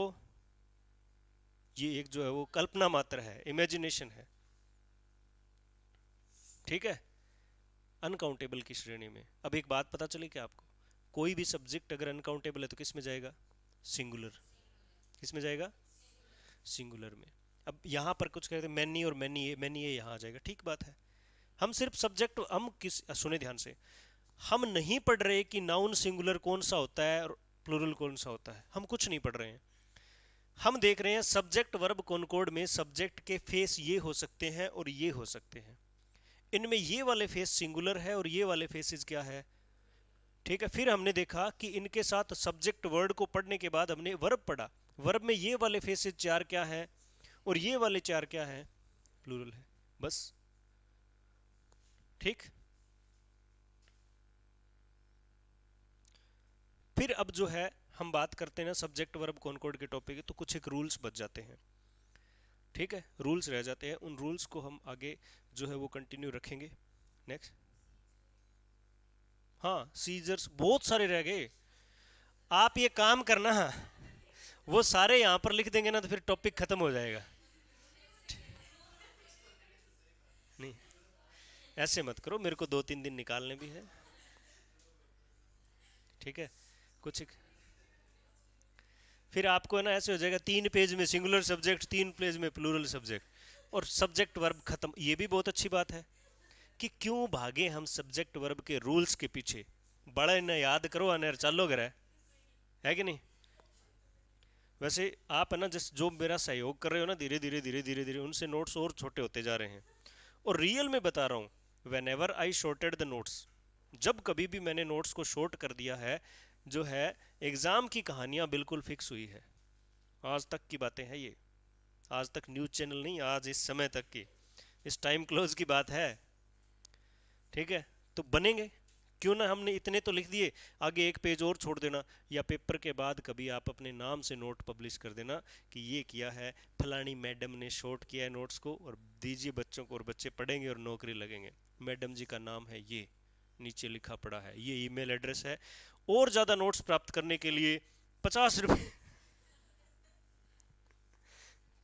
ये एक जो है वो कल्पना मात्र है, इमेजिनेशन है, ठीक है, अनकाउंटेबल की श्रेणी में। अब एक बात पता चली क्या आपको, कोई भी सब्जेक्ट अगर अनकाउंटेबल है तो किस में जाएगा, सिंगुलर। किस में जाएगा, सिंगुलर में। अब यहां पर कुछ कहते हैं मैनी और मैनी, मैनी ये यहां आ जाएगा, ठीक बात है। हम सिर्फ सब्जेक्ट, हम किस, सुने ध्यान से, हम नहीं पढ़ रहे कि नाउन सिंगुलर कौन सा होता है और प्लूरल कौन सा होता है, हम कुछ नहीं पढ़ रहे हैं। हम देख रहे हैं सब्जेक्ट वर्ब कॉनकॉर्ड में सब्जेक्ट के फेस ये हो सकते हैं और ये हो सकते हैं। इनमें ये वाले फेस सिंगुलर है और ये वाले फेसेस क्या है, ठीक है। फिर हमने देखा कि इनके साथ सब्जेक्ट वर्ड को पढ़ने के बाद हमने वर्ब पढ़ा। वर्ब में ये वाले फेसेस 4 क्या है और ये वाले 4 क्या है, प्लूरल है, बस, ठीक। फिर अब जो है हम बात करते हैं ना सब्जेक्ट वर्ब कॉनकॉर्ड के टॉपिक, तो कुछ एक रूल्स बच जाते हैं, ठीक है, रूल्स रह जाते हैं। उन रूल्स को हम आगे जो है वो कंटिन्यू रखेंगे। नेक्स्ट, हाँ सीजर्स बहुत सारे रह गए। आप ये काम करना, वो सारे यहाँ पर लिख देंगे ना तो फिर टॉपिक खत्म हो जाएगा। नहीं, ऐसे मत करो, मेरे को 2-3 दिन निकालने भी है, ठीक है। कुछ एक, फिर आपको है ना ऐसे हो जाएगा 3 पेज में सिंगुलर सब्जेक्ट, 3 पेज में प्लूरल सब्जेक्ट और सब्जेक्ट वर्ब खत्म। ये भी बहुत अच्छी बात है कि क्यों भागे हम सब्जेक्ट वर्ब के रूल्स के पीछे। बड़ा इन्हें याद करो अनेर चालो कर है कि नहीं। वैसे आप है ना जिस जो मेरा सहयोग कर रहे हो ना, धीरे धीरे धीरे धीरे धीरे उनसे नोट्स और छोटे होते जा रहे हैं। और रियल में बता रहा हूँ, when ever I shorted the notes, जब कभी भी मैंने नोट्स को शॉर्ट कर दिया है, जो है एग्ज़ाम की कहानियाँ बिल्कुल फिक्स हुई है। आज तक की बातें हैं ये, आज तक न्यूज़ चैनल नहीं, आज इस समय तक की, इस टाइम क्लोज की बात है, ठीक है। तो बनेंगे क्यों ना, हमने इतने तो लिख दिए, आगे एक पेज और छोड़ देना, या पेपर के बाद कभी आप अपने नाम से नोट पब्लिश कर देना कि ये किया है फलानी मैडम ने, शॉर्ट किया है नोट्स को, और दीजिए बच्चों को और बच्चे पढ़ेंगे और नौकरी लगेंगे। मैडम जी का नाम है ये, नीचे लिखा पड़ा है, ये ईमेल एड्रेस है। और ज़्यादा नोट्स प्राप्त करने के लिए 50 रुपये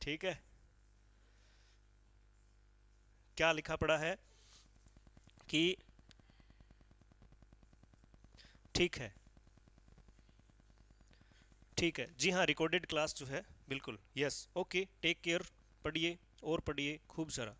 ठीक है। क्या लिखा पड़ा है कि, ठीक है, ठीक है जी हाँ, रिकॉर्डेड क्लास जो है बिल्कुल, यस, ओके, टेक केयर, पढ़िए और पढ़िए खूब सारा।